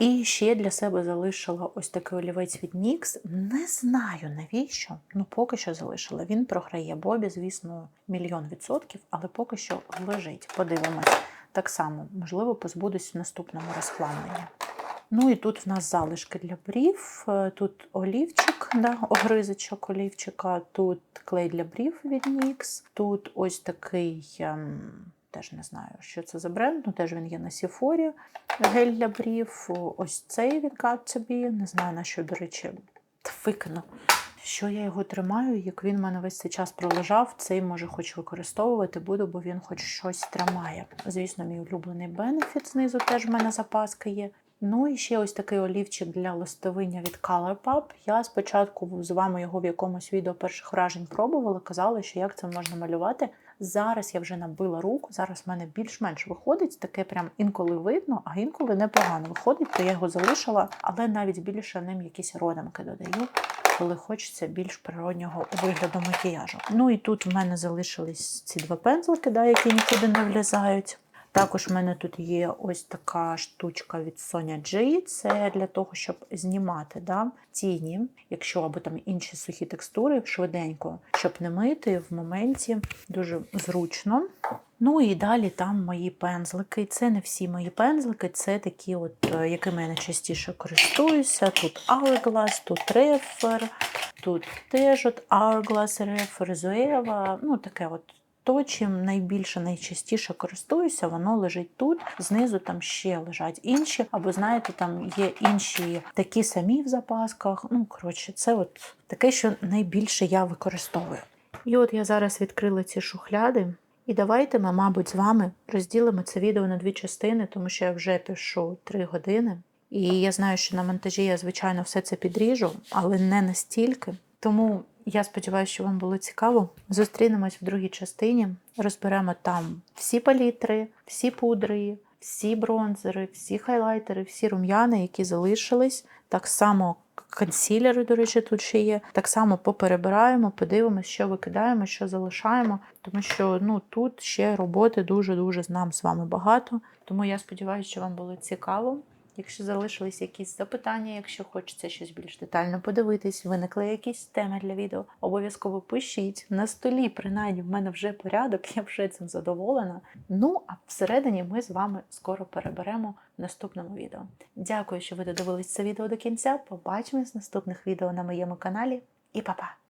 І ще для себе залишила ось такий олівець від NYX. Не знаю навіщо, поки що залишила. Він програє Бобі, звісно, 1,000,000%, але поки що лежить. Подивимось. Так само, можливо, позбудусь в наступному розхламленні. Ну і тут в нас залишки для брів, тут олівчик, да, огризочок олівчика, тут клей для брів від NYX, тут ось такий... Теж не знаю, що це за бренд, теж він є на Sephora. Гель для брів. Ось цей від Got2B. Не знаю, на що, до речі, викину. Що я його тримаю, як він в мене весь цей час пролежав, цей, може, хоч використовувати буду, бо він хоч щось тримає. Звісно, мій улюблений Benefit знизу теж в мене запаска є. Ну і ще ось такий олівчик для листовиння від Colourpop. Я спочатку з вами його в якомусь відео перших вражень пробувала, казала, що як це можна малювати. Зараз я вже набила руку, зараз в мене більш-менш виходить, таке прям інколи видно, а інколи непогано виходить, то я його залишила, але навіть більше ним якісь родимки додаю, коли хочеться більш природнього вигляду макіяжу. Ну і тут в мене залишились ці два пензлики, да, які нікуди не влізають. Також в мене тут є ось така штучка від Sonia G. Це для того, щоб знімати, да, тіні, якщо або там інші сухі текстури, швиденько, щоб не мити в моменті. Дуже зручно. Ну і далі там мої пензлики. Це не всі мої пензлики, це такі, от, якими я найчастіше користуюся. Тут Hourglass, тут Refer, тут теж от Hourglass, Refer, Zoeva, ну таке от. То, чим найчастіше користуюся, воно лежить тут. Знизу там ще лежать інші. Або, знаєте, там є інші такі самі в запасках. Ну, коротше, це от таке, що найбільше я використовую. І от я зараз відкрила ці шухляди. І давайте ми, мабуть, з вами розділимо це відео на дві частини, тому що я вже пишу 3 години. І я знаю, що на монтажі я, звичайно, все це підріжу, але не настільки. Тому... Я сподіваюся, що вам було цікаво. Зустрінемось в другій частині. Розберемо там всі палітри, всі пудри, всі бронзери, всі хайлайтери, всі рум'яни, які залишились. Так само консилери, до речі, тут ще є. Так само поперебираємо, подивимося, що викидаємо, що залишаємо. Тому що тут ще роботи дуже-дуже нам з вами багато. Тому я сподіваюся, що вам було цікаво. Якщо залишились якісь запитання, якщо хочеться щось більш детально подивитись, виникли якісь теми для відео, обов'язково пишіть. На столі, принаймні, в мене вже порядок, я вже цим задоволена. Ну, а всередині ми з вами скоро переберемо в наступному відео. Дякую, що ви додивились це відео до кінця. Побачимось в наступних відео на моєму каналі. І па-па!